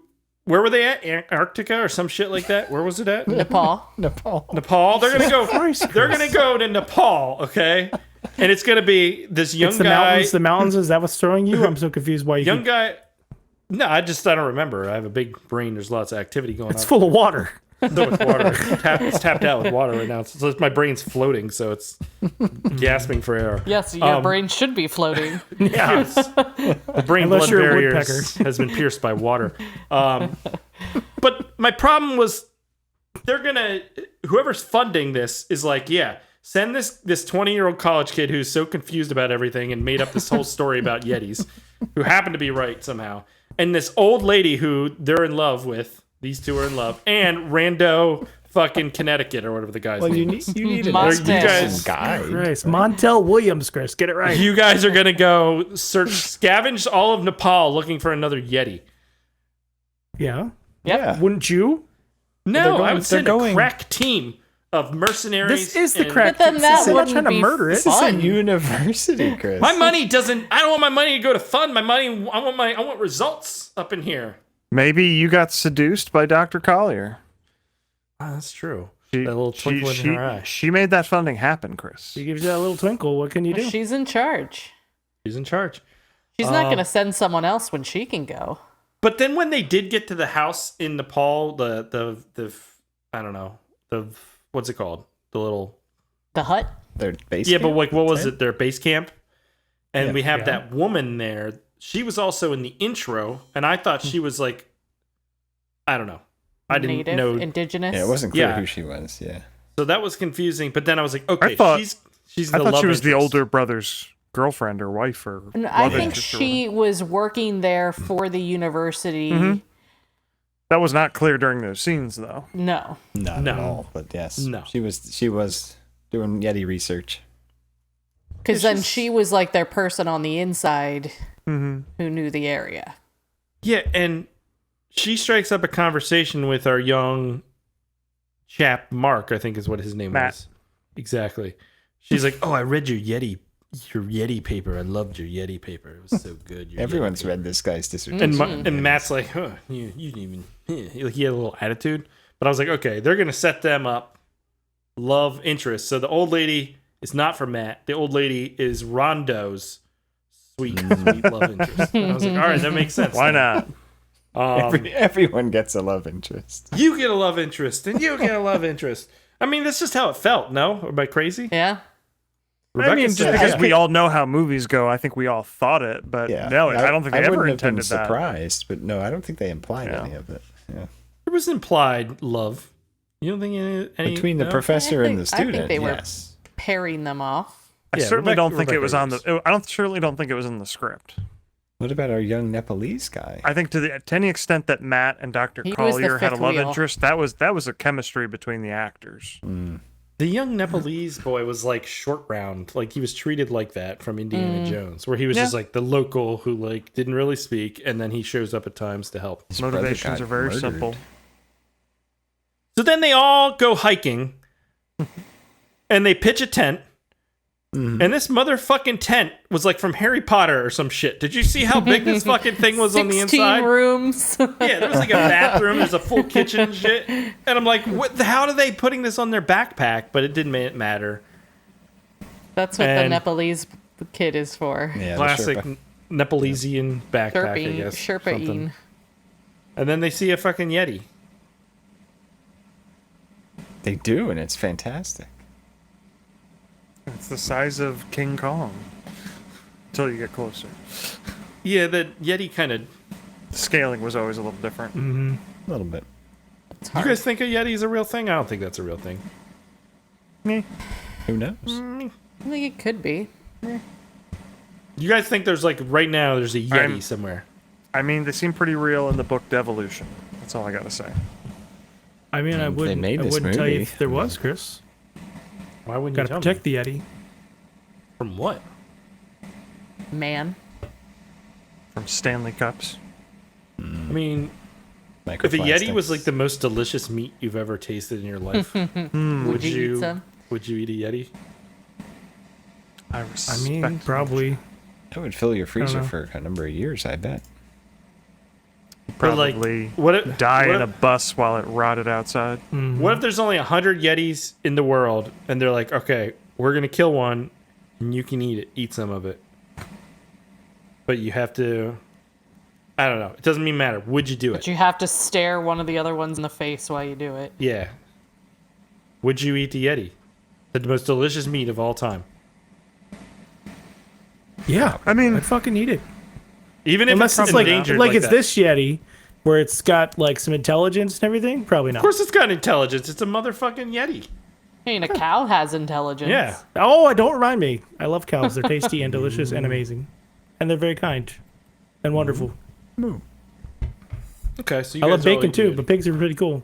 where were they at? Antarctica or some shit like that? Where was it at? Nepal. Nepal. Nepal. They're going to go. They're going to go to Nepal. Okay, and it's going to be this young It's the guy. mountains. The mountains. Is that what's throwing you? I'm so confused. Why you? Young keep- guy. No, I don't remember. I have a big brain. There's lots of activity going It's on. full of water. So much water. It's tapped out with water right now. So my brain's floating, so it's gasping for air. Yes, your brain should be floating. Yes. The brain Unless blood you're a barrier woodpecker. has been pierced by water. But my problem was whoever's funding this is like, yeah, send this 20-year-old college kid who's so confused about everything and made up this whole story about Yetis, who happened to be right somehow. and this old lady who they're in love with. These two are in love, and rando fucking Connecticut or whatever the guy's Well, name you is. need it. Must You guys, Guy. Christ. Montel Williams, Chris. Get it right. you guys are gonna go scavenge all of Nepal looking for another Yeti. Yeah. Yeah. Wouldn't you? No, I would send a going- crack team of mercenaries. This is the and- crack. But then that I'm not wouldn't trying to be murder it. This is a fun. university, Chris. My money doesn't. I don't want my money to go to fund. My money. I want results up in here. Maybe you got seduced by Dr. Collier. Oh, that's true. She, That little twinkle in her eye. she made that funding happen, Chris. She gives you that little twinkle. What can you do? She's in charge. She's in charge. She's not going to send someone else when she can go. But then when they did get to the house in Nepal, the I don't know, what's it called? The little The hut? Their base. yeah, but camp? like what was it? Their base camp, and we have Yeah. that woman there. She was also in the intro, and I thought she was like, I don't know, I didn't Native, know. indigenous. Yeah, it wasn't clear Yeah. who she was. Yeah. So that was confusing. But then I was like, okay, I thought- she's I the thought love she was the interest. older brother's girlfriend or wife or And I love think interest or she was working there for the university. That was not clear during those scenes, though. No. Not No. at all. But yes. No. She was doing Yeti research. Because then she was like their person on the inside who knew the area. Yeah, and she strikes up a conversation with our young chap, Mark, I think is what his name Matt. was. Exactly. She's like, "Oh, I read your Yeti paper. I loved your Yeti paper. It was so good." Your Everyone's Yeti paper." read this guy's dissertation. And Matt's like, "Huh, you didn't even." Like he had a little attitude, but I was like, "Okay, they're gonna set them up, love interest." So the old lady is not for Matt. The old lady is Rondo's sweet love interest. And I was like, "All right, that makes sense." Why not? Everyone gets a love interest. You get a love interest, and you get a love interest. I mean, that's just how it felt. No, am I crazy? Yeah. Rebecca I mean, just said- because we all know how movies go, I think we all thought it, but Yeah. no, I don't think they ever wouldn't have intended been that. surprised, but no, I don't think they implied Yeah. any of it. Yeah. there was implied love. You don't think any Between the no? professor and the I student, think they were yes. pairing them off. I Yeah, certainly don't think it Rebecca was on is. the. I certainly don't think it was in the script. What about our young Nepalese guy? I think to any extent that Matt and Dr. He was the Collier had a fifth love wheel. interest, that was a chemistry between the actors. The young Nepalese boy was like short round, like he was treated like that from Indiana Jones, where he was just like the local who like didn't really speak, and then he shows up at times to help. His brother Motivations got are very murdered. simple. So then they all go hiking, and they pitch a tent. And this motherfucking tent was like from Harry Potter or some shit. Did you see how big this fucking thing was on the 16 inside? rooms. Yeah, there was like a bathroom. There's a full kitchen and shit. And I'm like, what? How are they putting this on their backpack? But it didn't matter. That's what the And- Nepalese kid is for. Yeah, the Classic Sherpa. Nepalesian backpack, I guess. Sherpa-ing. something. And then they see a fucking Yeti. They do, and it's fantastic. It's the size of King Kong. Until you get closer. Yeah, the Yeti kind of. The scaling was always a little different. A little bit. You guys think a Yeti is a real thing? I don't think that's a real thing. Who knows? I think it could be. You guys think there's like right now there's a Yeti I'm- somewhere? I mean, they seem pretty real in the book Devolution. That's all I gotta say. I mean, I wouldn't made this tell you movie. if there was, Chris. Why wouldn't Got to you tell protect the Yeti. me? From what? Man. From Stanley Cups. I mean, if a Yeti was Microplastics. like the most delicious meat you've ever tasted in your life, Would you eat some? Would you eat a Yeti? I I respect. mean, probably. That would fill your freezer know. for a number of years, I bet. But, like, Probably what if, die what in a if- bus while it rotted outside. What if there's only 100 Yetis in the world, and they're like, okay, we're gonna kill one, and you can eat some of it, but you have to. I don't know. It doesn't even matter. Would you do But it? you have to stare one of the other ones in the face while you do it. Yeah. Would you eat the Yeti? The most delicious meat of all time. Yeah. I mean, I'd fucking eat it. Even if Unless it's it's like endangered it's that. this Yeti, where it's got like some intelligence and everything. Probably not. Of course it's got intelligence. It's a motherfucking Yeti. I mean, a cow has intelligence. Yeah. Oh, don't remind me. I love cows. They're tasty and delicious and amazing, and they're very kind and wonderful. Okay, so you I guys love all bacon eat too, Yeti. but pigs are pretty cool.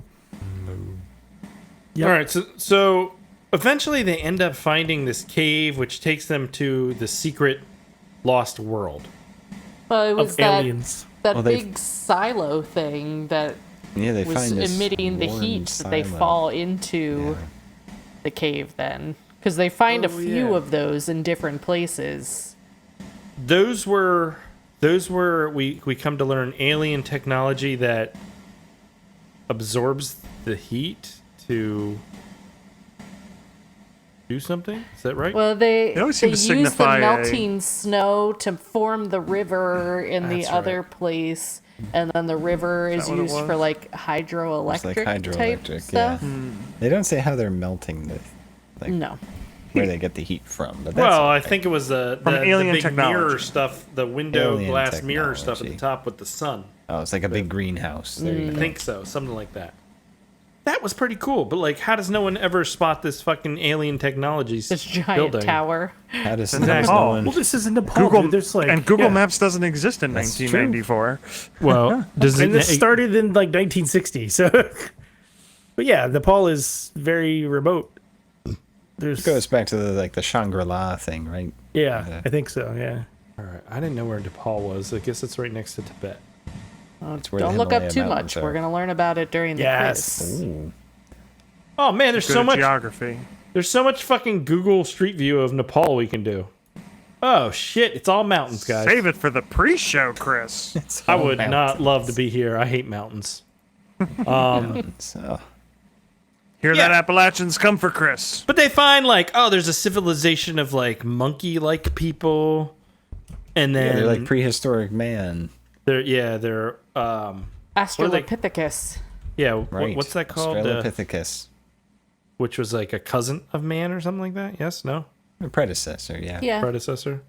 Yep. All right, so eventually they end up finding this cave, which takes them to the secret lost world. Well, it was Of that aliens. that Well, they- big silo thing that Yeah, they was find this emitting the warm heat that they silo. fall into the cave then. Because they find a few of those in different places. Those were we come to learn alien technology that absorbs the heat to do something. Is that right? Well, they always seem to use the signify a- melting snow to form the river in the That's other place, and then the river is what it used for was? like It's hydroelectric, like type hydroelectric, stuff. yeah. They don't say how they're melting No, where they get the heat from. But that's Well, all I right. think it was the alien big mirror technology. stuff, the window Alien glass mirror stuff at the technology. top with the sun. Oh, it's like a big greenhouse. There you I go. think so, something like that. That was pretty cool, but like, how does no one ever spot this fucking alien technology this giant building? tower. How does Exactly. no Oh. one? Well, this is in Nepal. Google Dude. There's like and Google yeah. Maps doesn't exist in That's 1994. Well, does And it? this started in like 1960. So, but yeah, Nepal is very remote. There's It goes back to the Shangri-La thing, right? yeah, I think so. Yeah. All right, I didn't know where Nepal was. I guess it's right next to Tibet. It's where the Don't look up Himalaya too mountains much. are. We're gonna learn about it during the Yes. quiz. Ooh. Oh man, there's Good so at much. geography. There's so much fucking Google Street View of Nepal we can do. Oh shit, it's all mountains, guys. Save it for the pre-show, Chris. It's I all would not mountains. love to be here. I hate mountains. Mountains. Oh. Hear Yeah. that, Appalachians? Come for Chris. But they find like, oh, there's a civilization of like monkey-like people, and Yeah, then they're like prehistoric man. they're Australopithecus. Right. what's that called? Australopithecus. Which was like a cousin of man or something like that. Yes, no, A predecessor, yeah. Yeah, predecessor.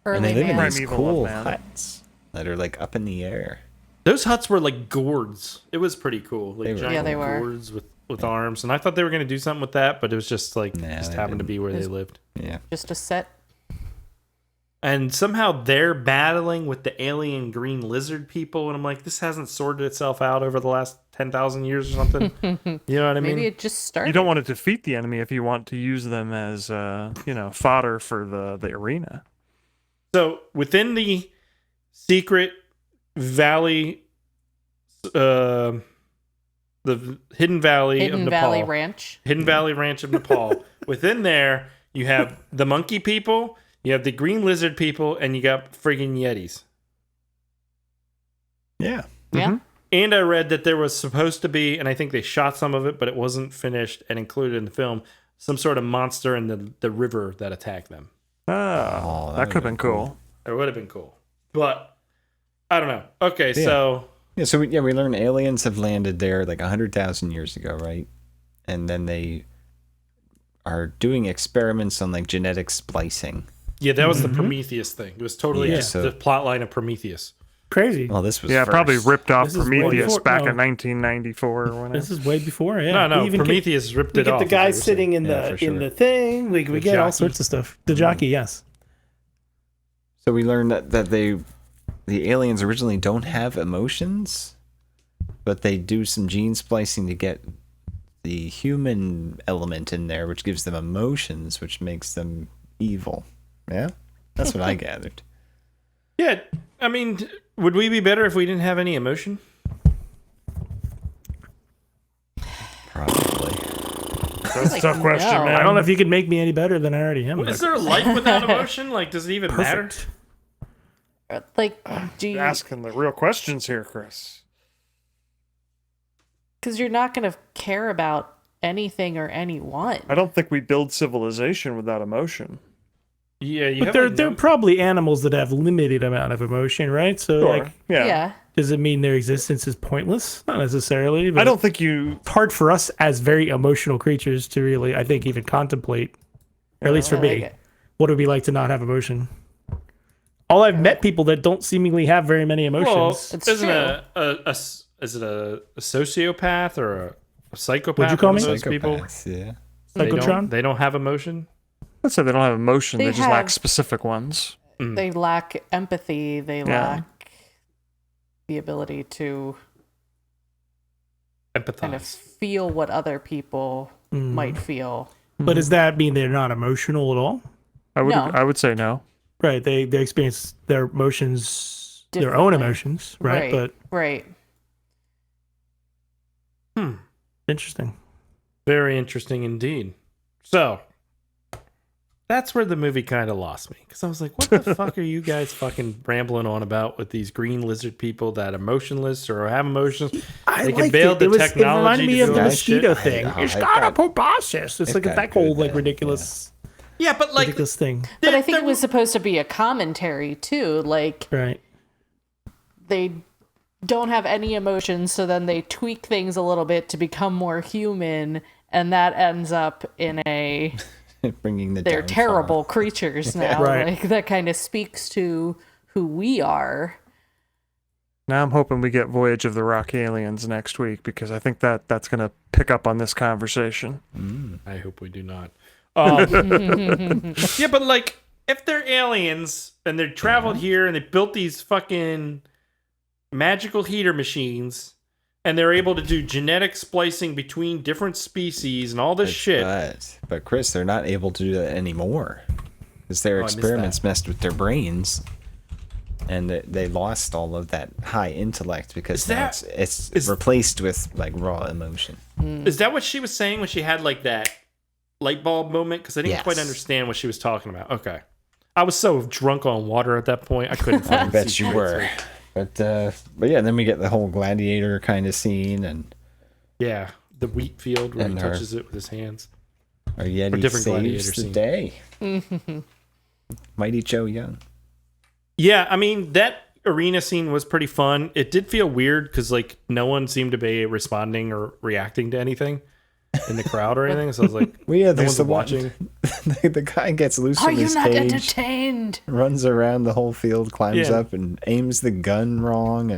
And they early live in man. these Primeval cool of man. huts that are like up in the air. Those huts were like gourds. It was pretty cool. Like They were. giant Yeah, they were. gourds with arms. And I thought they were gonna do something with that, but it was just like Nah, just they happened to didn't. be where they lived. Yeah. Just a set. And somehow they're battling with the alien green lizard people, and I'm like, this hasn't sorted itself out over the last 10,000 years or something. You know what I mean? Maybe it just started. You don't want to defeat the enemy if you want to use them as, fodder for the arena. So within the secret valley, the hidden valley of Hidden Nepal, Valley Ranch. Hidden Valley Ranch of Nepal. Within there, you have the monkey people, you have the green lizard people, and you got friggin' Yetis. Yeah. Yeah. And I read that there was supposed to be, and I think they shot some of it, but it wasn't finished and included in the film, some sort of monster in the river that attacked them. Oh, That could have been cool. It would have been cool. But I don't know. Okay, Yeah. so Yeah, so we learn aliens have landed there like 100,000 years ago, right? And then they are doing experiments on like genetic splicing. yeah, that was the Prometheus thing. It was totally Yeah, just so- the plot line of Prometheus. Crazy. Well, this was Yeah, first. probably ripped off This is way Prometheus before- back no. in 1994 or whenever. This is way before. Yeah. No, We even Prometheus ripped we it get off. the is guy what we're sitting in Yeah, the for sure. in the thing. We get all jockey. sorts of stuff. The jockey, yes. So we learned that the aliens originally don't have emotions, but they do some gene splicing to get the human element in there, which gives them emotions, which makes them evil. Yeah, that's what I gathered. Yeah, I mean, would we be better if we didn't have any emotion? Probably. That's a tough question, no. man. I don't know if you could make me any better than I already am. Is but there life without emotion? Like, does it even matter? perfect. Like, do you? Asking the real questions here, Chris. Because you're not going to care about anything or anyone. I don't think we build civilization without emotion. Yeah, you But have they're like, they're probably animals that have limited amount of emotion, right? So Sure. like, yeah. does it mean their existence is pointless? Not necessarily. But I don't think you. It's hard for us as very emotional creatures to really, I think, even contemplate. Or at least for I me, like it. what it would be like to not have emotion. All I've met people that don't seemingly have very many well, emotions. It's isn't true. is it a sociopath or a psychopath? What'd you call one me? of those people? Psychopaths, yeah. Psychotron? They don't have emotion. Let's say they don't have emotion. They, They just lack have- specific ones. They lack empathy. They lack the ability to kind of empathize. feel what other people might feel. But does that mean they're not emotional at all? No. I would say no. Right. They experience their emotions, their own Differently. emotions, right? But right. interesting. Very interesting indeed. So that's where the movie kind of lost me, because I was like, what the fuck are you guys fucking rambling on about with these green lizard people that are motionless or have emotions? They can liked build it. the It technology reminded me to of do the all this shit. mosquito thing. It's got a proboscis. It's like got that good whole like then, ridiculous, Yeah, but like, ridiculous thing. But I think it was supposed to be a commentary too. Like Right. they don't have any emotions, so then they tweak things a little bit to become more human, and that ends up in a Bringing the they're downfall. terrible creatures now. Right. Like that kind of speaks to who we are. Now I'm hoping we get Voyage of the Rock Aliens next week, because I think that's going to pick up on this conversation. I hope we do not. Yeah, but like, if they're aliens and they traveled here and they built these fucking magical heater machines, and they're able to do genetic splicing between different species and all this shit. But Chris, they're not able to do that anymore, because their missed experiments messed with their brains, and they lost all of that high intellect because now it's replaced with like raw emotion. Is that what she was saying when she had like that light bulb moment? Because I didn't quite understand what she was talking about. Okay. I was so drunk on water at that point, I couldn't I fucking bet see you shit. were. But yeah, then we get the whole gladiator kind of scene, and Yeah, the wheat field where he And touches it with his hands. our Yeti different gladiator saves the scene. day. Mighty Joe Young. Yeah, I mean, that arena scene was pretty fun. It did feel weird because like no one seemed to be responding or reacting to anything in the crowd or anything. So I was like, Well, yeah, no there's one's the one- watching. the guy gets loose Are from you his not cage, entertained? runs around the whole field, climbs Yeah. up, and aims the gun wrong,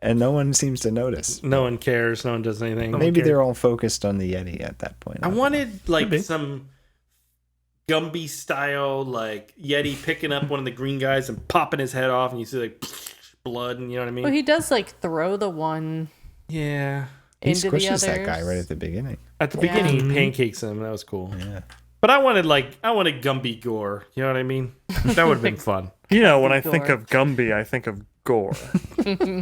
and no one seems to notice. No one cares. No one does anything. Maybe they're all focused on the Yeti at that point. I wanted like some Gumby style, like Yeti picking up one of the green guys and popping his head off, and you see like blood, and you know what I mean? Well, he does like throw the one Yeah. He into the squishes others. that guy right at the beginning. At the beginning, he pancakes him. That was cool. Yeah. But I wanted Gumby gore. You know what I mean? That would have been fun. You know, when I think Gore. of Gumby, I think of gore.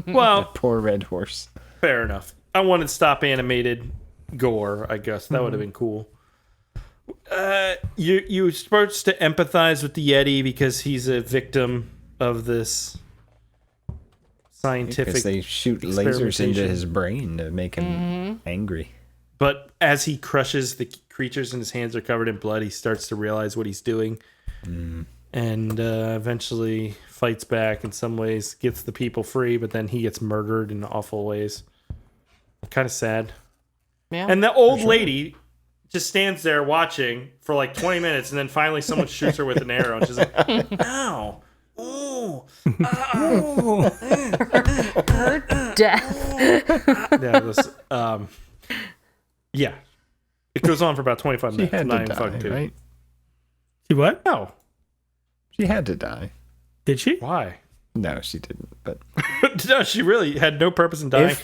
Well, Poor red horse. fair enough. I wanted stop animated gore, I guess. That would have been cool. You're supposed to empathize with the Yeti because he's a victim of this scientific. Because they shoot lasers into experimentation. his brain to make him angry. But as he crushes the creatures and his hands are covered in blood, he starts to realize what he's doing. And eventually fights back in some ways, gets the people free, but then he gets murdered in awful ways. Kind of sad. Yeah. And the old lady just stands there watching for like 20 minutes, and then finally someone shoots her with an arrow, and she's like, ow. Ooh. Death. Yeah, yeah. It goes on for about 25 She minutes. had Not to even die, fucking kidding. right? See what? No. She had to die. Did she? Why? No, she didn't. But No, she really had no purpose in dying.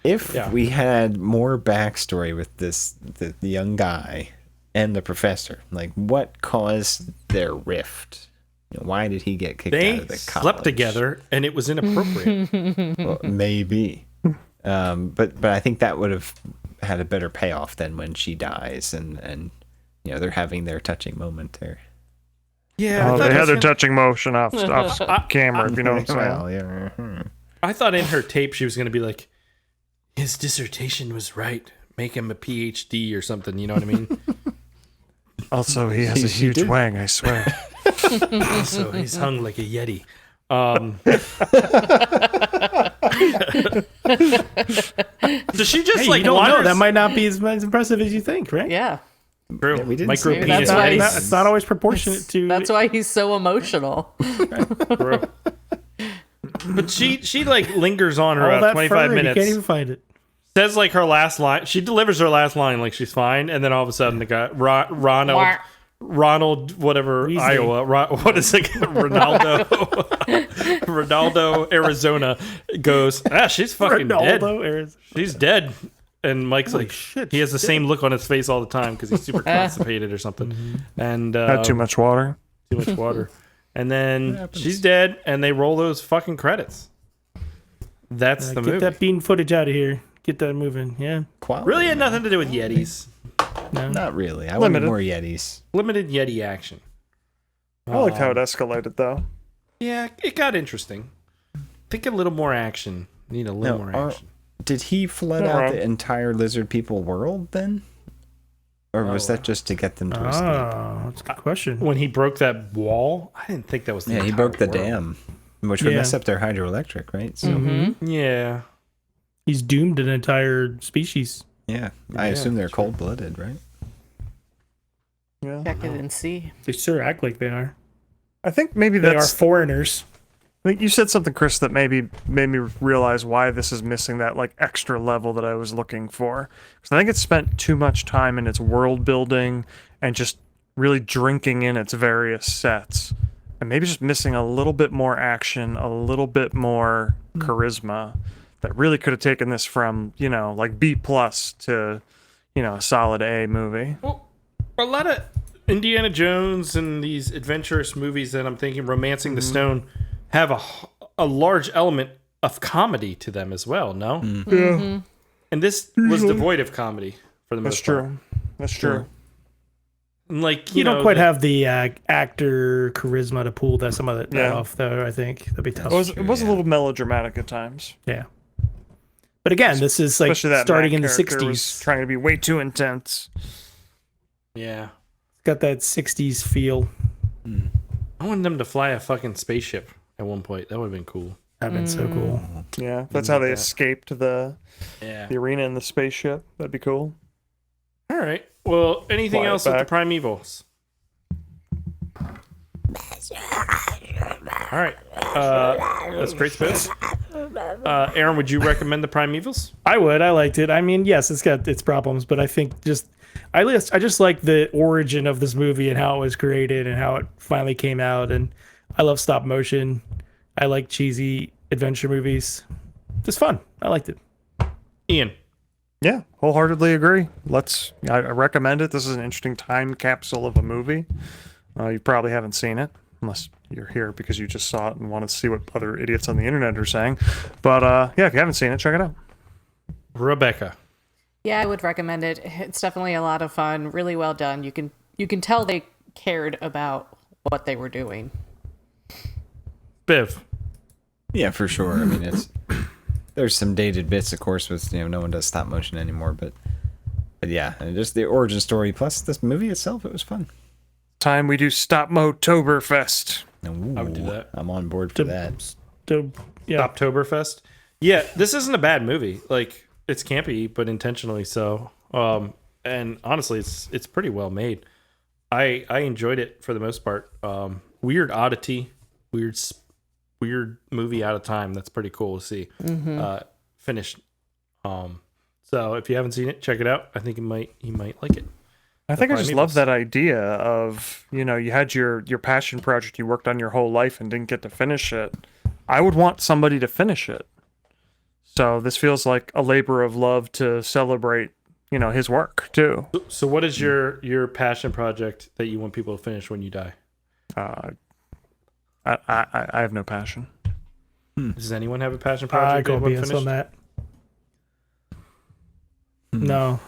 if Yeah. we had more backstory with the young guy and the professor, like what caused their rift? You know, why did he get kicked out They of the college? slept together, and it was inappropriate. Well, maybe. But I think that would have had a better payoff than when she dies and you know they're having their touching moment there. Yeah, Oh, I they thought, had their touching motion off camera, if you know what I'm saying. Well, yeah. I thought in her tape she was going to be like, his dissertation was right. Make him a PhD or something. You know what I mean? Also, he has a She huge did. wang, I swear. So he's hung like a Yeti. Does she just Hey, like you don't know. wanders- That might not be as impressive as you think, right? Yeah. True. Yeah, we didn't Micro see it. penis That's why Yetis. he's- It's not always proportionate to. That's why he's so emotional. True. But she like lingers on her all about that 25 fur, minutes. You can't even find it. Says like her last line. She delivers her last line like she's fine, and then all of a sudden the guy Ronald, whatever, Weasley. Iowa, what is it? Ronaldo, Arizona goes. She's fucking dead. Ronaldo, Arizona. She's dead. and Mike's Holy like, shit, he has the shit. same look on his face all the time because he's super constipated or something, and Had too much water. too much water. And then she's dead, and they roll those fucking credits. That's the Get movie. that bean footage out of here. Get that moving. Yeah. Quality. Really had nothing to do with Yetis. No. Not really. I wanted Limited. more Yetis. Limited Yeti action. I liked how it escalated, though. Yeah, it got interesting. Think a little more action. Need a little more action. Did he flood Not out wrong. the entire lizard people world then? Or was that just to get them to escape? Oh, that's a good question. When he broke that wall, I didn't think that was the Yeah, he entire broke the world. dam, which would Yeah. mess up their hydroelectric, right? So, Yeah. He's doomed an entire species. yeah, I assume they're cold-blooded, right? Yeah. Check it and see. They sure act like they are. I think maybe They that's. are foreigners. I think you said something, Chris, that maybe made me realize why this is missing that like extra level that I was looking for. Because I think it spent too much time in its world building and just really drinking in its various sets, and maybe just missing a little bit more action, a little bit more charisma. That really could have taken this from like B+ to a solid A movie. Well, a lot of Indiana Jones and these adventurous movies that I'm thinking, Romancing the Stone, have a large element of comedy to them as well, no? Yeah, And this was devoid of comedy for the that's most part. true. That's true. And like, You know, don't quite the- have the actor charisma to pull some of that Yeah. off, though. I think that'd be tough. It was a little melodramatic at times. Yeah. But again, this is like Especially that starting Matt in the character was 60s. trying to be way too intense. Yeah. It's got that 60s feel. I wanted them to fly a fucking spaceship at one point. That would have been cool. That'd been so cool. Yeah, that's how they escaped the Yeah. arena in the spaceship. That'd be cool. All right. Well, anything Fly it else with the back. Primevals? All right. That's great space. Aaron, would you recommend the Primevals? I would. I liked it. I mean, yes, it's got its problems, but I think I just like the origin of this movie and how it was created and how it finally came out. And I love stop motion. I like cheesy adventure movies. Just fun. I liked it. Ian. Yeah, wholeheartedly agree. I recommend it. This is an interesting time capsule of a movie. You probably haven't seen it, unless you're here because you just saw it and want to see what other idiots on the internet are saying. But yeah, if you haven't seen it, check it out. Rebecca. Yeah, I would recommend it. It's definitely a lot of fun. Really well done. You can tell they cared about what they were doing. Biv. Yeah, for sure. I mean, there's some dated bits, of course, with no one does stop motion anymore, but yeah, and just the origin story plus this movie itself, it was fun. Time we do Stop Motoberfest. Ooh, I would do that. I'm on board for that. So, yeah. Oktoberfest. Yeah, this isn't a bad movie. Like, it's campy, but intentionally so. And honestly, it's pretty well made. I enjoyed it for the most part. Weird oddity, weird movie out of time. That's pretty cool to see. Finished. So if you haven't seen it, check it out. I think you might like it. I think I just Primevals. love that idea of, you had your passion project you worked on your whole life and didn't get to finish it. I would want somebody to finish it. So this feels like a labor of love to celebrate, his work too. So what is your passion project that you want people to finish when you die? I have no passion. Does anyone have a passion I project go they want BS finished? on that. No,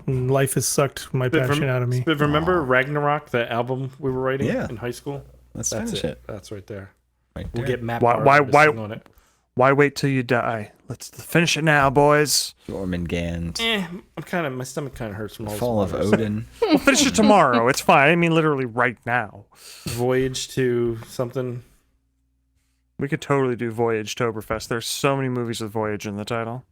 life has sucked my passion out of me. But remember Ragnarok, the album we were writing Yeah. in high school? Let's That's finish it. That's right there. Right We'll there. get Matt Why- Barber why- to why- sing on it. Why wait till you die? Let's finish it now, boys. Jormungand. My stomach kind of hurts from all Fall of this Odin. We'll finish it tomorrow. It's fine. I mean, literally right now. Voyage to something. We could totally do Voyage Toberfest. There's so many movies with Voyage in the title.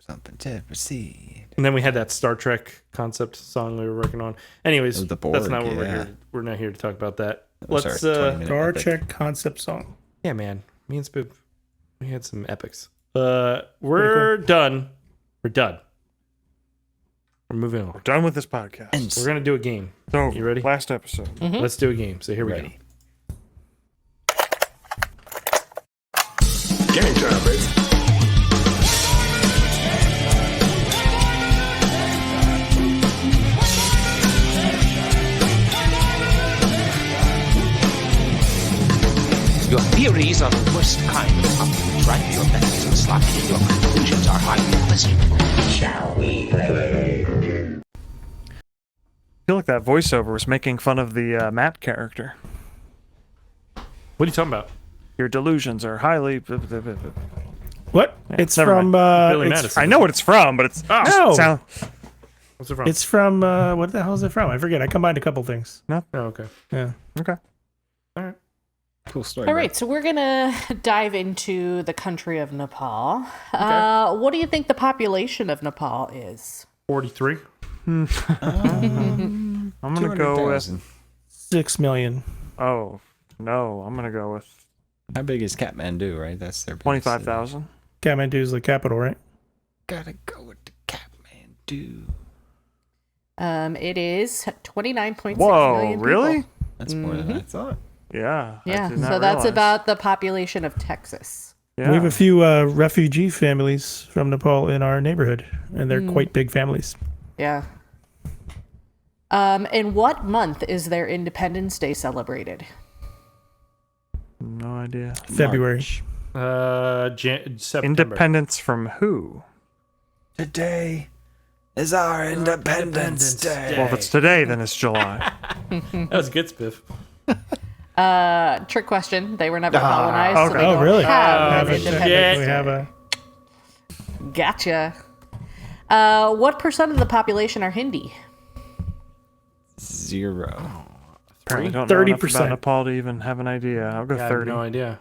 Something to proceed. And then we had that Star Trek concept song we were working on. Anyways, Oh, the Borg, that's not what we're yeah. here. We're not here to talk about that. was Let's our 20-minute Star epic. Trek concept song. yeah, man. Me and Spiv, we had some epics. We're done. We're done. We're moving on. We're done with this podcast. We're gonna do a game. It's over. You ready? Last episode. Let's do a game. So here we Ready. go. Game time, baby. are the worst kind of compliment, right? Your methods are sloppy and your conclusions are highly questionable. Shall we play? I feel like that voiceover was making fun of the Matt character. What are you talking about? Your delusions are highly... What? It's never from. Billy It's, Madison. I know what it's from, but it's... No. sound- What's it from? it's from. What the hell is it from? I forget. I combined a couple things. Oh, okay. Yeah. Okay. All right. Cool story. All bro. right, so we're gonna dive into the country of Nepal. What do you think the population of Nepal is? 43. I'm going to go with... 200,000. 6 million. Oh, no. I'm going to go with How big is Kathmandu, right? That's their biggest 25,000. Kathmandu is the capital, right? Gotta go with the Kathmandu. It is 29.6 Whoa, million people. really? That's more than I thought. Yeah. I Yeah, did not so that's realize. about the population of Texas. Yeah. We have a few refugee families from Nepal in our neighborhood, and they're quite big families. Yeah. In what month is their Independence Day celebrated? No idea. February. September. Independence from who? Today is our Independence Day. Well, if it's today, then it's July. That was good, Spiff. Trick question. They were never colonized. okay. So they Oh, don't really? have an shit. Independence We Day. have a. Gotcha. What percent of the population are Hindi? 0. Apparently don't know enough 30%. about Nepal to even have an idea. I'll go I have 30. no idea.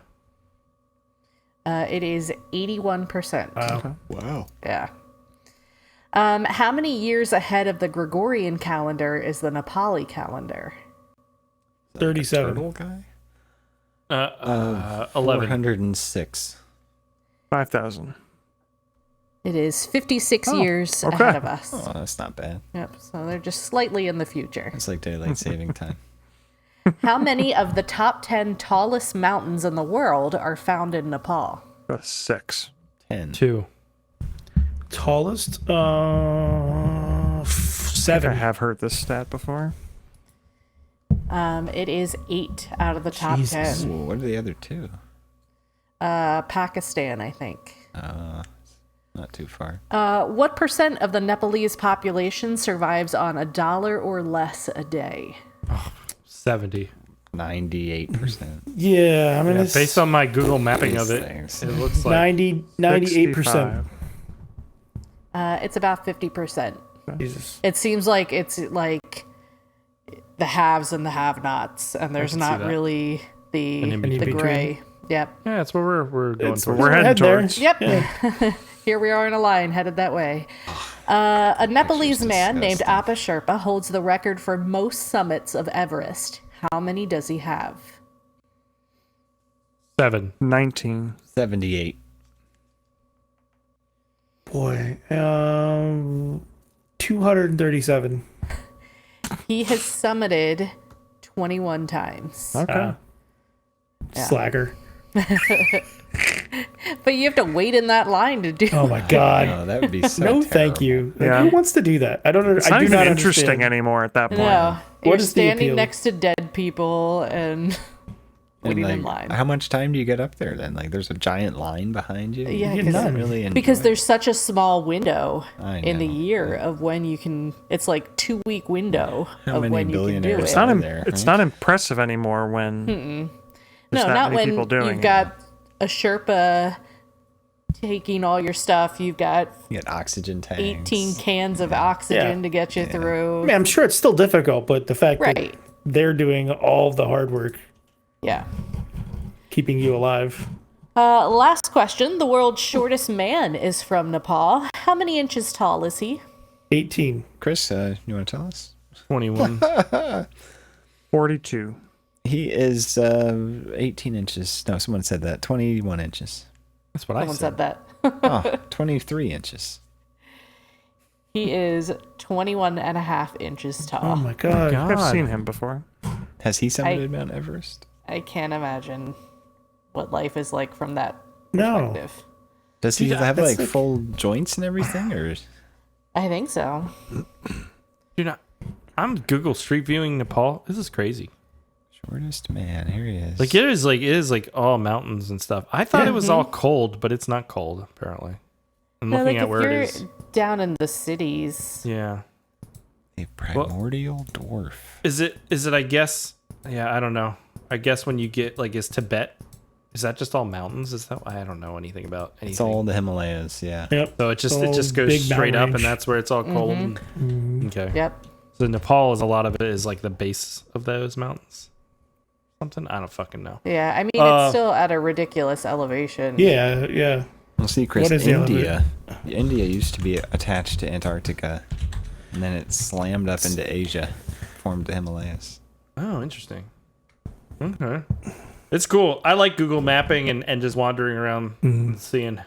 It is 81%. Wow. Yeah. How many years ahead of the Gregorian calendar is the Nepali calendar? 37. Turtle guy? 11. 406. 5,000. It is 56 years okay. ahead of us. Oh, that's not bad. Yep. So they're just slightly in the future. It's like daylight saving time. How many of the top 10 tallest mountains in the world are found in Nepal? Go 6. 10. 2. Tallest? I 7. have heard this stat before. It is 8 out of the top Jesus. 10. Ooh, what are the other two? Pakistan, I think. Not too far. What percent of the Nepalese population survives on $1 or less a day? 70. 98%. Yeah, I mean, Yeah, it's based on my Google mapping These of it, things. it looks like 98%. 65. It's about 50%. Jesus. It seems like it's like the haves and the have-nots, and there's can see not that. really the in-between. gray. Yep. yeah, that's what we're going It's towards. We're heading head there. towards. Yep. Here we are in a line headed that way. A Nepalese man named disgusting. Appa Sherpa holds the record for most summits of Everest. How many does he have? 7. 19. 78. Boy. 237. He has summited 21 times. Okay. Slacker. But you have to wait in that line to do Oh my God. Oh, that would be so No, thank terrible. you. Like, Yeah. who wants to do that? I don't. It's I not do even not interesting understand. anymore at that point. No, What you're is the standing appeal? next to dead people and And waiting in like, line. how much time do you get up there then? Like, there's a giant line behind you. Yeah, you 'cause- not really enjoy Because it. there's such a small window I in the know, year of when you can. It's like 2-week window How of many when you can do billionaires it. It's not, are there, it's right? not impressive anymore when No, that not many when people doing you've it. got a Sherpa taking all your stuff. You've got You get oxygen tanks. 18 cans of oxygen Yeah. to get you I through. mean, I'm sure it's still difficult, but the fact Right. that they're doing all of the hard work, Yeah. keeping you alive. Last question. The world's shortest man is from Nepal. How many inches tall is he? 18. Chris, you want to tell us? 21. 42. He is 18 inches. No, someone said that. 21 inches. That's what I Someone said. said that. Oh, 23 inches. He is 21 and a half inches tall. Oh my God. I've seen him before. Has he summited Mount Everest? I can't imagine what life is like from that No. perspective. Does he Dude, have that's like like- full joints and everything, or? I think so. Dude, I'm Google Street Viewing Nepal. This is crazy. Shortest man. Here he is. Like it is like all mountains and stuff. I thought it was all cold, but it's not cold apparently. I'm No, looking like at if where you're it is. down in the cities. Yeah. A primordial dwarf. Is it? I guess. Yeah, I don't know. I guess when you get like, is Tibet? Is that just all mountains? Is that? I don't know anything about anything. It's all the Himalayas. Yeah. Yep. So it just All goes big straight mountain up, range. and that's where it's all cold. Okay. Yep. So Nepal is a lot of it is like the base of those mountains. Something I don't fucking know. Yeah, I mean it's still at a ridiculous elevation. Yeah, yeah. Well, see, Chris, What is the India used to be attached to Antarctica, and then it slammed up into Asia, formed the Himalayas. Oh, interesting. Okay. It's cool. I like Google mapping and just wandering around and seeing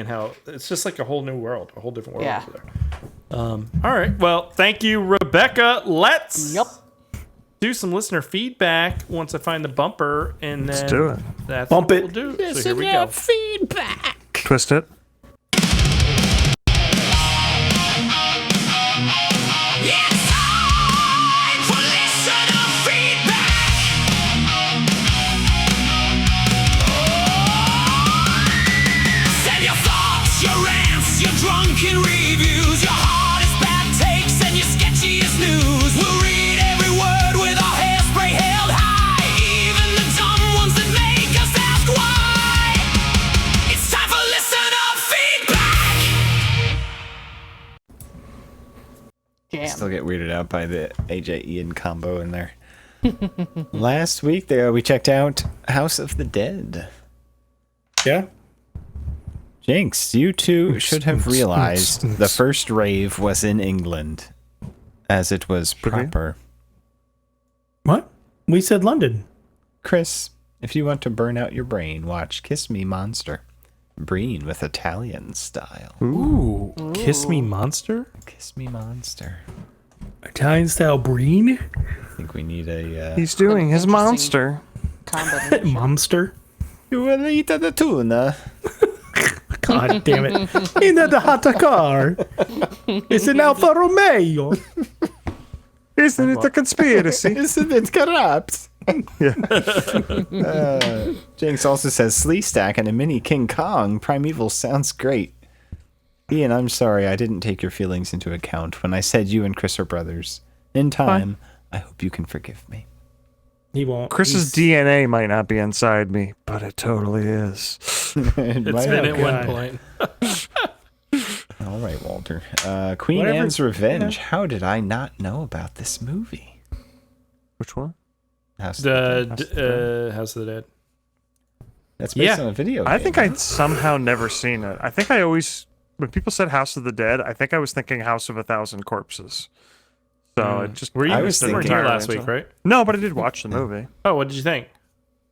how it's just like a whole new world, a whole different world Yeah. over there. All right. Well, thank you, Rebecca. Let's do some listener feedback once I find the bumper, and then Let's do it. That's Bump what it. we'll do. So here we go. Twist it. It's time for listener feedback. Send your thoughts, your rants, your drunken reviews, your hardest bad takes, and your sketchiest news. We'll read every word with our hairspray held high, even the dumb ones that make us ask why. It's time for listener feedback. Jam. Still get weirded out by the AJ Ian combo in there. Last week, we checked out House of the Dead. Yeah. Jinx, you two should have realized the first rave was in England, as it was proper. What? We said London. Chris, if you want to burn out your brain, watch Kiss Me Monster. Breen with Italian style. Ooh, Kiss Me Monster. Kiss Me Monster. Italian style breen. I think we need a... He's doing his Interesting. monster. Combination. Monster. You will eat the tuna. God damn it. In the hot car. It's an Alfa Romeo. Isn't it a conspiracy? Isn't it corrupt? Yeah. Jinx also says Slee Stack and a mini King Kong. Primevals sounds great. Ian, I'm sorry I didn't take your feelings into account when I said you and Chris are brothers. In time, I hope you can forgive me. He won't. Chris's DNA might not be inside me, but it totally is. It's been at one point. All right, Walter. Queen Whatever. Anne's Revenge. How did I not know about this movie? Which one? House of the Dead. House of the Dead. That's based Yeah. on a video I game. think I'd somehow never seen it. I think I always, when people said House of the Dead, I think I was thinking House of a Thousand Corpses. So it just Were you? I was you weren't thinking- here last week, right? No, but I did watch the movie. Oh, what did you think?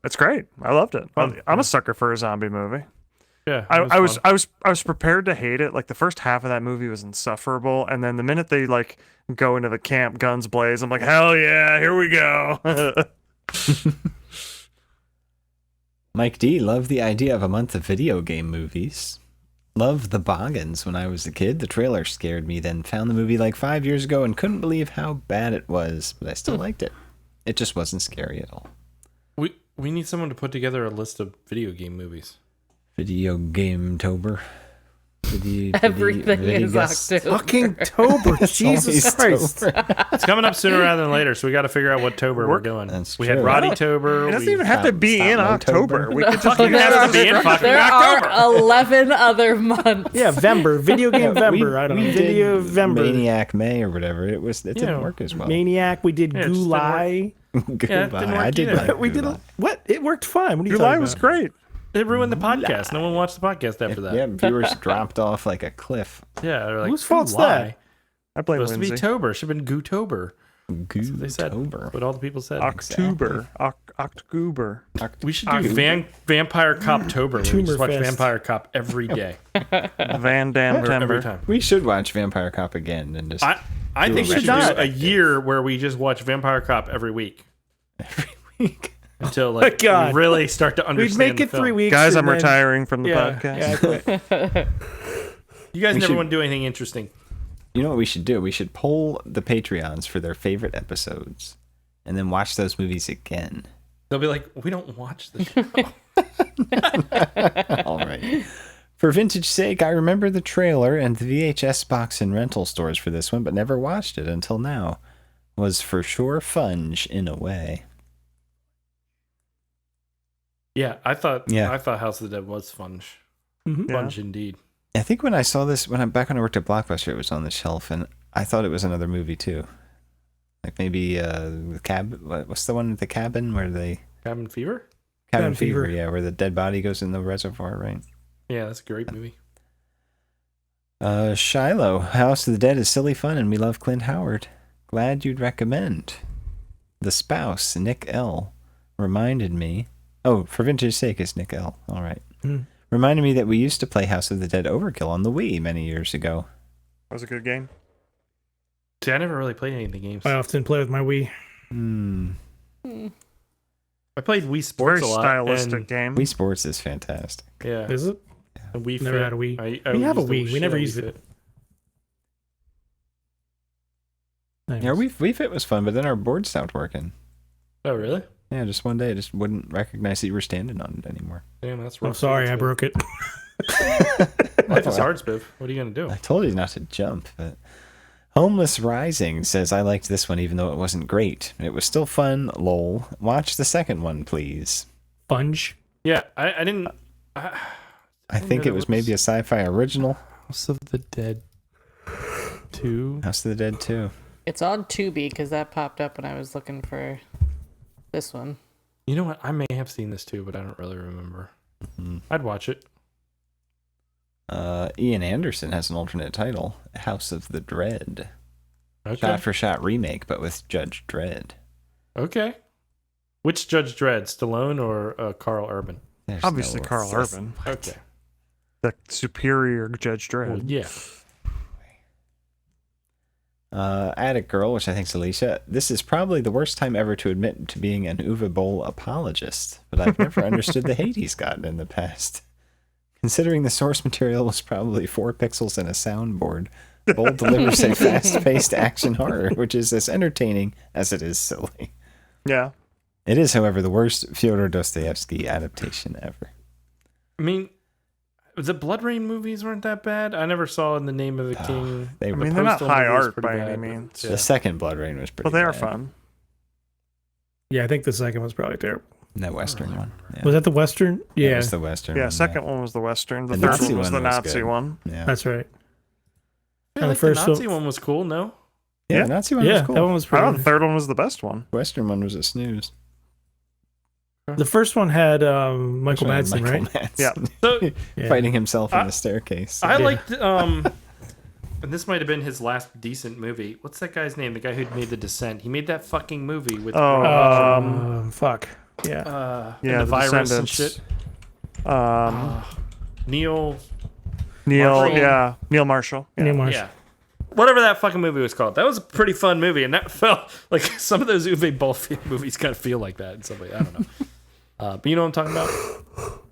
It's great. I loved it. Fun. I'm a sucker for a zombie movie. Yeah, I was prepared to hate it. Like the first half of that movie was insufferable, and then the minute they like go into the camp, guns blaze, I'm like, hell yeah, here we go. Mike D loved the idea of a month of video game movies. Loved the Boggins when I was a kid. The trailer scared me, then found the movie like 5 years ago and couldn't believe how bad it was, but I still liked it. It just wasn't scary at all. We need someone to put together a list of video game movies. Video game tober. Everything is October. Fucking Tober. Jesus Christ. It's coming up sooner rather than later, so we got to figure out what Tober we're doing. That's we had true. Roddy Tober. It doesn't we- even have to be in October. We could just Fucking has to be in fucking There October. are 11 other months. Yeah, Vember. Video game Vember. I don't know. We Video did Vember. Maniac May or whatever. It didn't work as well. Maniac. We did Yeah, it just didn't Gulai. Goodbye. Yeah, it didn't work I did either. like We did Gulai. what? It worked fine. What are you July talking was about? great. It ruined the podcast. No one watched the podcast after that. Yeah, viewers dropped off like a cliff. Yeah, they're like, Whose fault's why? that? I blame Supposed to be Lindsay. Tober. Should have been Gootober. They said. October. What all the people said. October. October. We should do Vampire Cop Tober. We just watch Tumorfest. Vampire Cop every day. Van Damme Or every Timber. time. We should watch Vampire Cop again and just I think we should should do not. a year where we just watch Vampire Cop every week every week. until like God. we really start to We'd understand make the it film. 3 weeks. Guys, and I'm then- retiring from the Yeah, podcast. yeah, I quit. You guys We never should- want to do anything interesting. You know what we should do? We should poll the Patreons for their favorite episodes and then watch those movies again. They'll be like, we don't watch the show. All right. For vintage sake, I remember the trailer and the VHS box in rental stores for this one, but never watched it until now. Was for sure funge in a way. Yeah, I thought Yeah. House of the Dead was fun. Mhm. Funge indeed. I think when I saw this, back when I worked at Blockbuster, it was on the shelf, and I thought it was another movie too. Like maybe the what's the one with the cabin where they... Cabin Fever? Cabin Fever, yeah, where the dead body goes in the reservoir, right? Yeah, that's a great movie. Shiloh, House of the Dead is silly fun, and we love Clint Howard. Glad you'd recommend. The Spouse, Nick L. reminded me... Oh, for vintage sake, it's Nick L. All right. Reminded me that we used to play House of the Dead Overkill on the Wii many years ago. That was a good game. See, I never really played any of the games. I often play with my Wii. I played Wii Sports Very a lot. stylistic and- game. Wii Sports is fantastic. Yeah. Is it? And Wii Never Fit. had a Wii. I We have a used the Wii. We shit never out of used Wii it. Fit. Nice. Yeah, Wii Fit was fun, but then our board stopped working. Oh, really? Yeah, just one day, I just wouldn't recognize that you were standing on it anymore. Damn, that's I'm rough. sorry, I broke it. Life is hard, Spiv. What are you going to do? I told you not to jump, but... Homeless Rising says, I liked this one even though it wasn't great. It was still fun, lol. Watch the second one, please. Funge. Yeah, I didn't... I think it was maybe a sci-fi original. House of the Dead 2. House of the Dead 2. It's on Tubi because that popped up when I was looking for this one. You know what? I may have seen this too, but I don't really remember. I'd watch it. Ian Anderson has an alternate title, House of the Dread. Okay. Shot-for-shot remake, but with Judge Dredd. Okay. Which Judge Dredd, Stallone or Carl Urban? There's Obviously, no- Carl Urban. Okay. The superior Judge Dredd. Well, yeah. Attic Girl, which I think is Alicia. This is probably the worst time ever to admit to being an Uwe Boll apologist, but I've never understood the hate he's gotten in the past. Considering the source material was probably 4 pixels and a soundboard, Boll delivers a fast-paced action horror, which is as entertaining as it is silly. Yeah. It is, however, the worst Fyodor Dostoevsky adaptation ever. I mean, the Blood Rain movies weren't that bad. I never saw In the Name of the King. They I were, mean, they're not Postal high movie was art pretty by bad, any but- means. yeah. the second Blood Rain was pretty But they are bad. fun. Yeah, I think the second one's probably terrible. That Western one. Yeah. Was that the Western? That Yeah, was the Western Yeah, one. second one was the Western. The The third Nazi one was the one was Nazi good. one. Yeah. that's right. I feel And like the first the Nazi one- one was cool, no? Yeah, Yeah. the Nazi one Yeah, was cool. that one was I pretty. thought the third one was the best one. Western one was a snooze. The first one had Michael Which one Madsen, had right? Madsen So, Yeah. fighting himself in the staircase. I Yeah. liked, and this might have been his last decent movie. What's that guy's name? The guy who made The Descent. He made that fucking movie with Fuck. Yeah. and Yeah, the the virus and Descendants. shit. Neil, Marshall. Neil Marshall. Yeah. Neil Marshall. Yeah. Whatever that fucking movie was called. That was a pretty fun movie, and that felt like some of those Uwe Boll movies kind of feel like that in some way. I don't know. But you know what I'm talking about?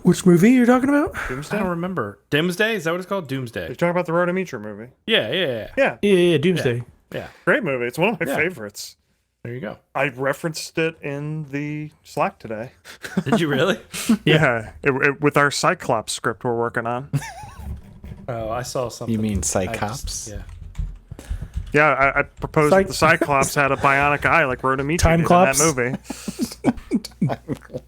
Which movie you're talking about? I don't remember. Doomsday? Is that what it's called? Doomsday. You're talking about the Rhodometer movie. Yeah. Yeah, Yeah, Doomsday. Yeah. great movie. It's one of my Yeah. favorites. There you go. I referenced it in the Slack today. Did you really? Yeah, with our Cyclops script we're working on. Oh, I saw something. You mean I just- Cyclops? Yeah. Yeah, I proposed that the Cyclops had a bionic eye like Rhodometer Time did in Clops? that movie.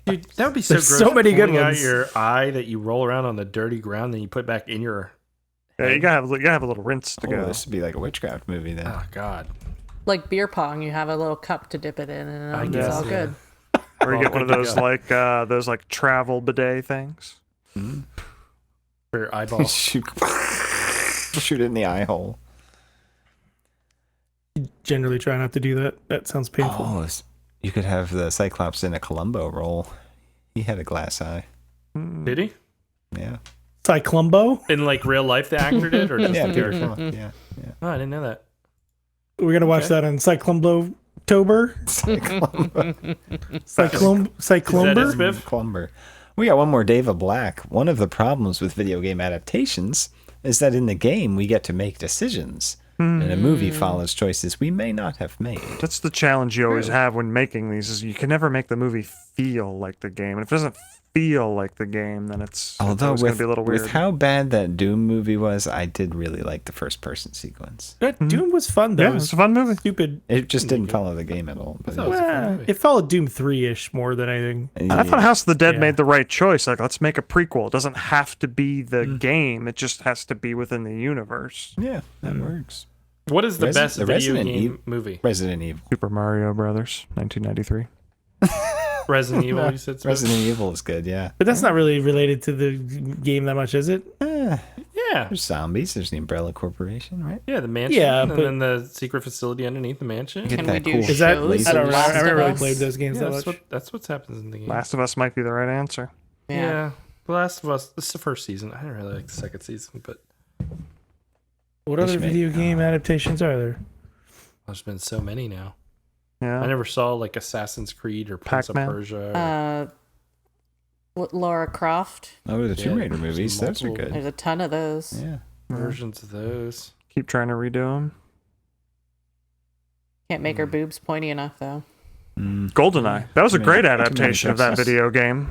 Dude, that would be so There's gross. so many good pulling out ones. your eye that you roll around on the dirty ground, then you put back in your. Yeah, you gotta have a little rinse to Oh, go. this would be like a witchcraft movie then. Oh God. Like beer pong, you have a little cup to dip it in, and I it's guess, all yeah. good. Or you get one of good to those like travel bidet things. For your eyeball. Shoot it in the eye hole. Generally try not to do that. That sounds painful. Oh, you could have the Cyclops in a Columbo role. He had a glass eye. Did he? Yeah. Cyclumbo? In like real life, the actor did, or just Yeah, the Peter character? Falk, yeah. Oh, I didn't know that. We're gonna watch that on Cyclumbo-tober. Cyclumber. Is that it, Spiff? Clumber. We got one more Dava Black. One of the problems with video game adaptations is that in the game we get to make decisions, And a movie follows choices we may not have made. That's the challenge you always have when making these, is you can never make the movie feel like the game. And if it doesn't feel like the game, then it's Although always going with, to be a little weird. with how bad that Doom movie was, I did really like the first person sequence. That Doom was fun though. Yeah, it's a fun movie. Stupid. It just didn't follow the game at all. But It followed Doom 3-ish more than anything. I thought House of the Dead made the right choice. Like, let's make a prequel. It doesn't have to be the game. It just has to be within the universe. Yeah, that works. What is the best video Resident game movie? Resident Evil. Super Mario Brothers, 1993. Resident Evil, you said? Resident Evil is good, yeah. But that's not really related to the game that much, is it? Yeah. There's zombies. There's the Umbrella Corporation, right? Yeah, the mansion. Yeah, and but- then the secret facility underneath the mansion. Get Can that we do cool Is that? shows? I don't know. Last I haven't of really Us? played those games Yeah, that much. that's what happens in the game. Last of Us might be the right answer. Yeah. The Last of Us. This is the first season. I didn't really like the second season, but What other video game adaptations are there? there's been so many now. Yeah. I never saw like Assassin's Creed or Prince Pac-Man. of Persia. Lara Croft. Oh, the Tomb Yeah, Raider movies. Those are multiple- good. There's a ton of those. Yeah. Versions of those. Keep trying to redo them. Can't make her boobs pointy enough though. GoldenEye. That was a Too great many adaptation of that choices. video game.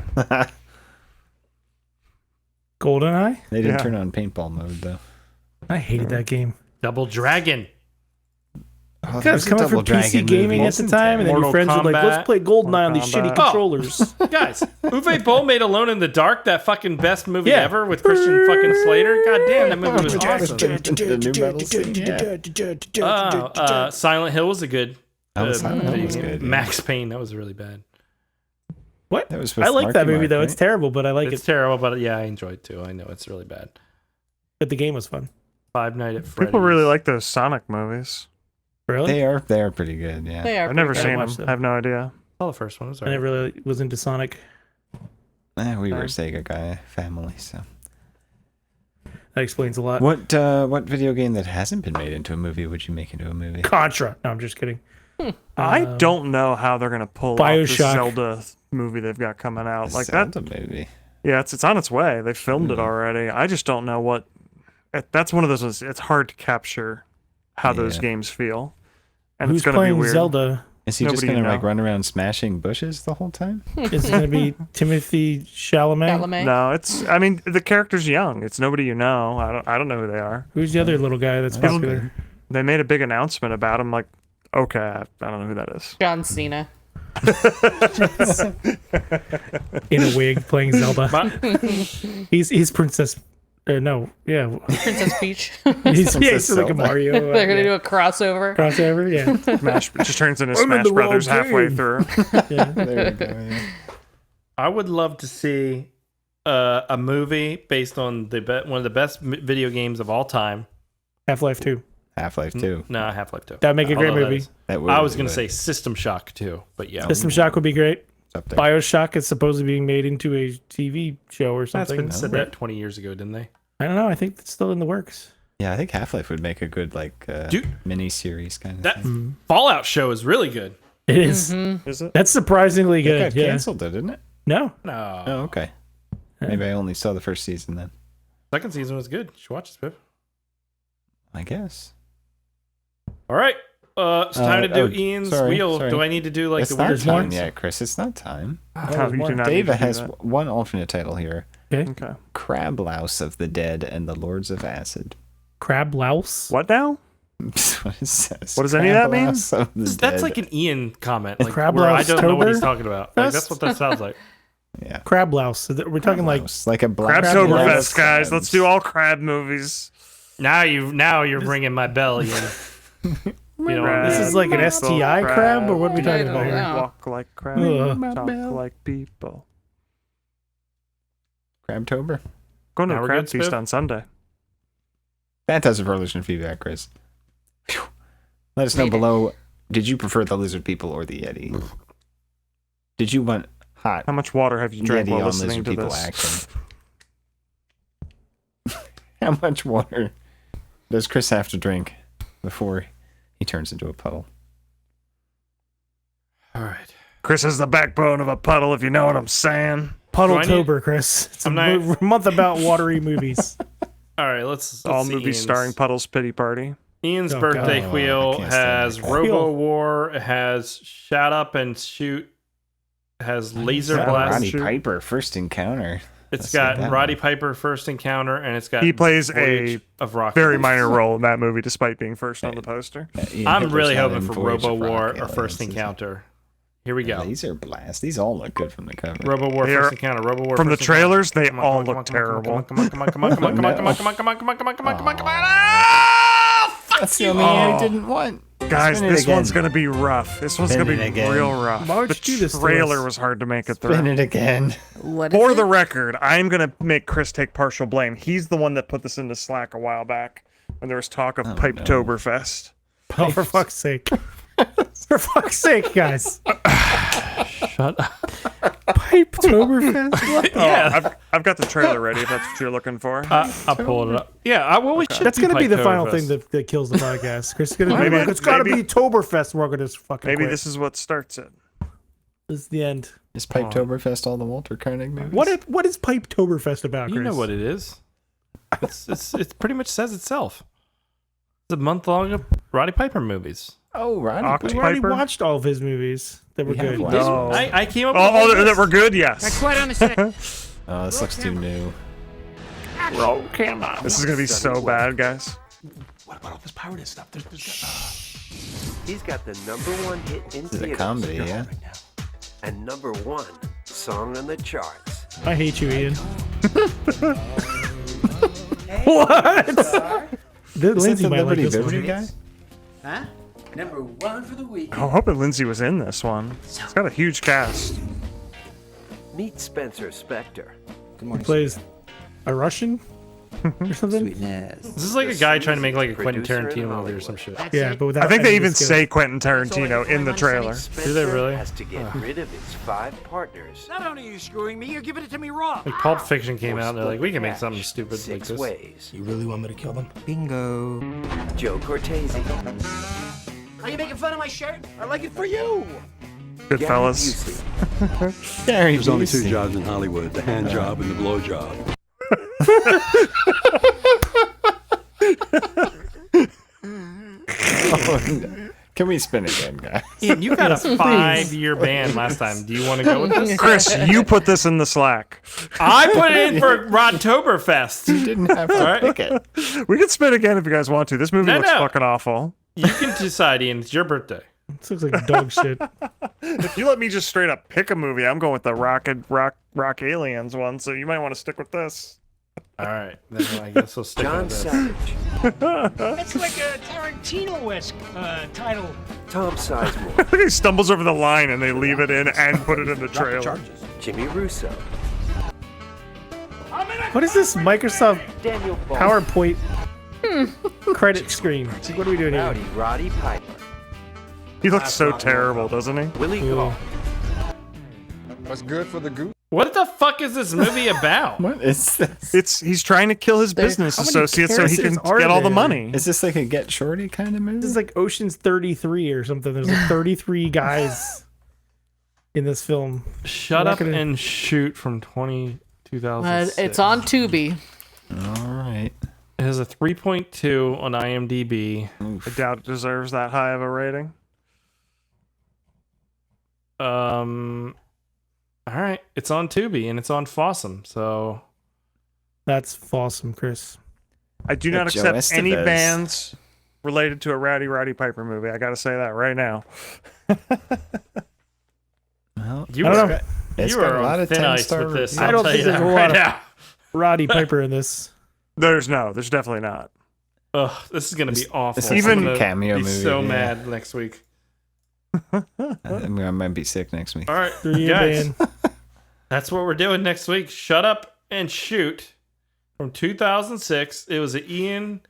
GoldenEye? They didn't Yeah. turn on paintball mode, though. I hated that game. Double Dragon. Oh, It was coming from PC gaming at the time, and then your Mortal friends were like, Kombat. let's play GoldenEye on these Mortal shitty Kombat. controllers. Guys, Uwe Boll made Alone in the Dark, that fucking best movie Yeah. ever with Christian fucking Slater. God damn, that movie was awesome. The new metal scene, Silent Hill was a good Silent Hill video was game. good, yeah. Max Payne, that was really bad. What? That was with I like that Marky movie, Mark, though. right? It's terrible, but I like It's it. terrible, but yeah, I enjoyed it too. I know it's really bad. But the game was fun. Five Nights at Freddy's. People really like those Sonic movies. Really? They are pretty good, yeah. They are. I've never pretty seen watch them. them. I have no idea. Oh, the first one was I alright. never really was into Sonic. We were a Sega guy family, so. That explains a lot. What video game that hasn't been made into a movie would you make into a movie? Contra. No, I'm just kidding. I don't know how they're gonna pull off this BioShock. Zelda movie they've got coming out. Like Zelda that. movie. Yeah, it's on its way. They filmed it already. I just don't know what. That's one of those ones. It's hard to capture how those Yeah. games feel, and Who's it's gonna be playing weird. Zelda? Is he just Nobody gonna you like know. run around smashing bushes the whole time? Is it going to be Timothy Chalamet? Chalamet. No, it's. I mean, the character's young. It's nobody you know. I don't know who they are. Who's the other little guy that's popular? They made a big announcement about him. Like, okay, I don't know who that is. John Cena. In a wig playing Zelda. My- He's Princess. No, yeah. Princess Peach. He's Princess like a Zelda. Mario. They're gonna do a crossover. crossover. Yeah. Smash just turns into I'm in Smash the Brothers wrong halfway game. through. Yeah. There you go. Yeah. I would love to see a movie based on one of the best video games of all time. Half-Life 2. Half-Life 2. No, Half-Life 2. That'd make a great Although that movie. is- That would I was be going to good. say System Shock too, but yeah. System Shock would be great. It's up there. Bioshock is supposedly being made into a TV show or That's something. been said that 20 years ago, didn't they? I don't know. I think it's still in the works. Yeah, I think Half-Life would make a good like Dude, mini series kind of That thing. Fallout show is really good. It is. Is it? That's surprisingly It good. got Yeah. canceled, didn't it? No. No. Oh, okay. Maybe I only saw the first season then. Second season was good. You should watch it, Spiff. I guess. All right. It's time to do oh, Ian's sorry, wheel. sorry. Do I need to do like It's the not weird time ones? yet, Chris. It's not time. No, you do not need Dave to do has that. one alternate title here. Okay. Crab Louse of the Dead and the Lords of Acid. Crab louse. What now? What is this? What does any of that mean? Louse of the That's Dead. like an Ian comment, like Crab where I don't know what he's Louse-tober? talking about. Like, that's what that sounds like. Yeah. Crab louse. We're talking like Louse, like a black Crabtoberfest, crab. guys. Let's do all crab movies. Now you're ringing my bell, Ian. You know, this is like an STI crab, or what are we talking about here? know. Walk like crab, Ugh. talk like people. Crabtober. Going to Now a we're crab good, feast Spiff? on Sunday. Fantastic Revolution feedback, Chris. Phew. Let us know below. Did you prefer the lizard people or the Yeti? Did you want hot How much water have you drank Yeti while on listening lizard to people this? action? How much water does Chris have to drink before he turns into a puddle? all right. Chris is the backbone of a puddle, if you know what I'm saying. Puddletober, Chris. It's a I'm not- month about watery movies. All right, let's All see movies Ian's. starring Puddle's Pity Party. Ian's Oh, birthday God. wheel I can't has stand that. Robo War, has Shut Up and Shoot, has Laser Roddy Blast. Piper, first encounter. It's Let's got see that Roddy one. Piper first encounter, and it's got He plays Voyage a of Rock. very minor role in that movie, despite being first on the poster. Ian I'm Hitler's really not hoping in for Voyage Robo of Rock War or Aliens, First is he? Encounter. Here we go. Laser Blast. These all look good from the cover. Robo War They First are- Encounter. Robo War from the First Encounter. trailers, they Come on, all come on, look come on, come on, terrible. Come on, come on, come on, come on, come on, come on, come on, come on, come on, come on, come on, come on, come on. Ah, fuck That's the you. only one I didn't want. Guys, Spin it this again. one's gonna be rough. This one's Spin gonna be it again. real rough. Why would The you do this to trailer us? was hard to make it Spin through. it again. What is For it? the record, I'm gonna make Chris take partial blame. He's the one that put this into Slack a while back when there was talk of Pipetoberfest. Oh, for fuck's sake. For fuck's sake, guys. Shut up. Pipetoberfest? What? Yeah. I've got the trailer ready if that's what you're looking for. I'll pull it up. Yeah, well, we should That's do going to be the final Pipetoberfest. thing that kills the podcast. Chris is going to be Maybe- like, it's got to maybe- be Toberfest. We're going to fucking Maybe quit. this is what starts it. This is the end. Is Pipetoberfest all the Walter Koenig movies? What is Pipetoberfest about, Chris? You know what it is. It pretty much says itself. It's a month long of Roddy Piper movies. Oh, Roddy Oct- We already Piper? watched all of his movies that were We have good. watched No. I came up with a Oh, whole that list. were good, yes. Quite on the set. Oh, this looks too new. This is gonna be so bad, guys. What about all this pirated stuff? He's got the #1 hit in This is a theaters comedy, yeah? and #1 song on the charts. I hate you, Ian. What? Lindsay might like this Liberty one. guy? Huh? #1 for the week. I'm hoping Lindsay was in this one. It's got a huge cast. Meet Spencer Spector. Good morning. Plays a Russian or something. Sweetness. This is like a guy trying to make like a Quentin Producer in Tarantino movie or Hollywood. some shit. Yeah, but without I think they any even skills. say Quentin Tarantino in the trailer. Spencer they really? has to get rid of his 5 partners. Not only are you screwing me, you're giving it to me raw. Like Pulp Fiction came or out and they're like, split we the can make cash something stupid like 6 this. ways. You really want me to kill them? Bingo. Joe Cortese. Are you making fun of my shirt? I like it for you. Good Gary fellas. Busey, Gary There's only Busey. 2 jobs in Hollywood, the hand job and the blow job. Can we spin again, guys? Ian, you got a 5-year ban last time. Do you want to go with this? Chris, you put this in the Slack. I put it in for Rodtoberfest. You didn't have to Alright. pick it. We can spin again if you guys want to. This movie No, looks no. fucking awful. You can decide, Ian. It's your birthday. This looks like dog shit. If you let me just straight up pick a movie, I'm going with the Rock Aliens one, so you might want to stick with this. All right. Then I guess we'll stick John with this. Savage, That's like a Tarantino-esque title. Tom Sizemore, He stumbles over the line and they leave it in and put it in the Drop the trailer. charges. Jimmy Russo, What is this Microsoft Daniel Baldwin, PowerPoint credit screen? What are we doing Rowdy here? Roddy Piper, He looks so terrible, doesn't he? Willie Ooh. Gaul, What the fuck is this movie about? What is this? He's trying to kill his business how many associates so he can characters are get all the there? money. Is this like a Get Shorty kind of movie? This is like Ocean's 33 or something. There's like 33 guys in this film. Shut Not Up gonna- and Shoot from 2006. It's on Tubi. All right. It has a 3.2 on IMDb. I doubt it deserves that high of a rating. All right. It's on Tubi and it's on Fossum. So That's awesome, Chris. I do Yeah, not Joe accept any Estevez. bands related to a Roddy Piper movie. I got to say that right now. Well, you I don't were, know. it's you got are a lot on of thin ice 10-star with this. reviews. I I'll don't tell think you there's that a right lot of- now. Roddy Piper in this. There's definitely not. Ugh, this is gonna be awful. this is I'm even gonna a cameo be movie, so yeah. mad next week. I might be sick next week. All right, Ian guys, Ban. that's what we're doing next week. Shut Up and Shoot from 2006. It was an Ian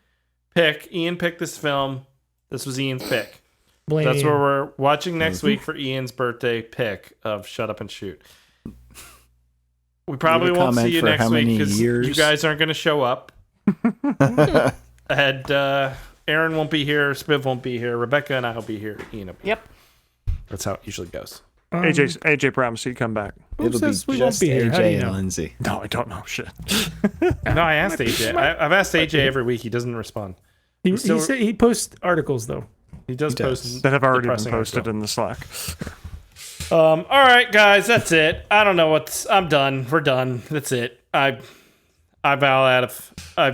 pick. Ian picked this film. This was Ian's pick. Blame That's Ian. where we're watching next week for Ian's birthday pick of Shut Up and Shoot. We probably Leave a won't see comment you for next how week many because you years. guys aren't going to show up. And Aaron won't be here. Spiv won't be here. Rebecca and I will be here. Ian will be Yep. here. That's how it usually goes. AJ promised he'd come back. It'll be says we won't just be here? How do AJ you and know? Lindsay. No, I don't know shit. No, I asked AJ. I've asked AJ every week. He doesn't respond. He posts articles though. He does post that have already been depressing posted article. in the Slack. All right, guys, that's it. I don't know I'm done. We're done. That's it. I've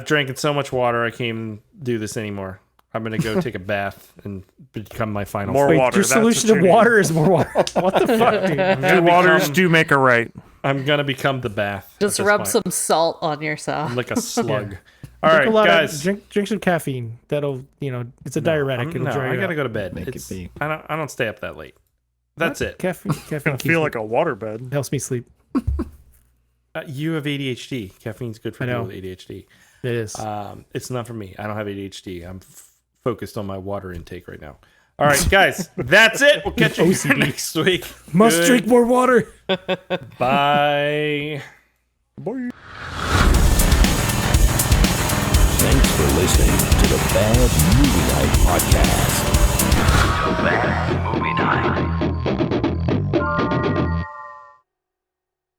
drinking so much water I can't even do this anymore. I'm gonna go take a bath and become my final. More water. Your solution to water is more water. What the fuck, dude? Two waters do make a right. I'm gonna become the bath. Just rub some salt on yourself. I'm like a slug. All right, guys. Drink some caffeine. That'll, it's a diuretic. It'll dry I you gotta out. go to bed. I don't stay up that late. That's it. Caffeine I feel like a waterbed. helps me sleep. You have ADHD. Caffeine's good for people with ADHD. It is. It's not for me. I don't have ADHD. I'm focused on my water intake right now. All right, guys, that's it. We'll catch you next week. Must drink more water. Bye. Bye. Thanks for listening to the Bad Movie Night Podcast. Bad Movie Night.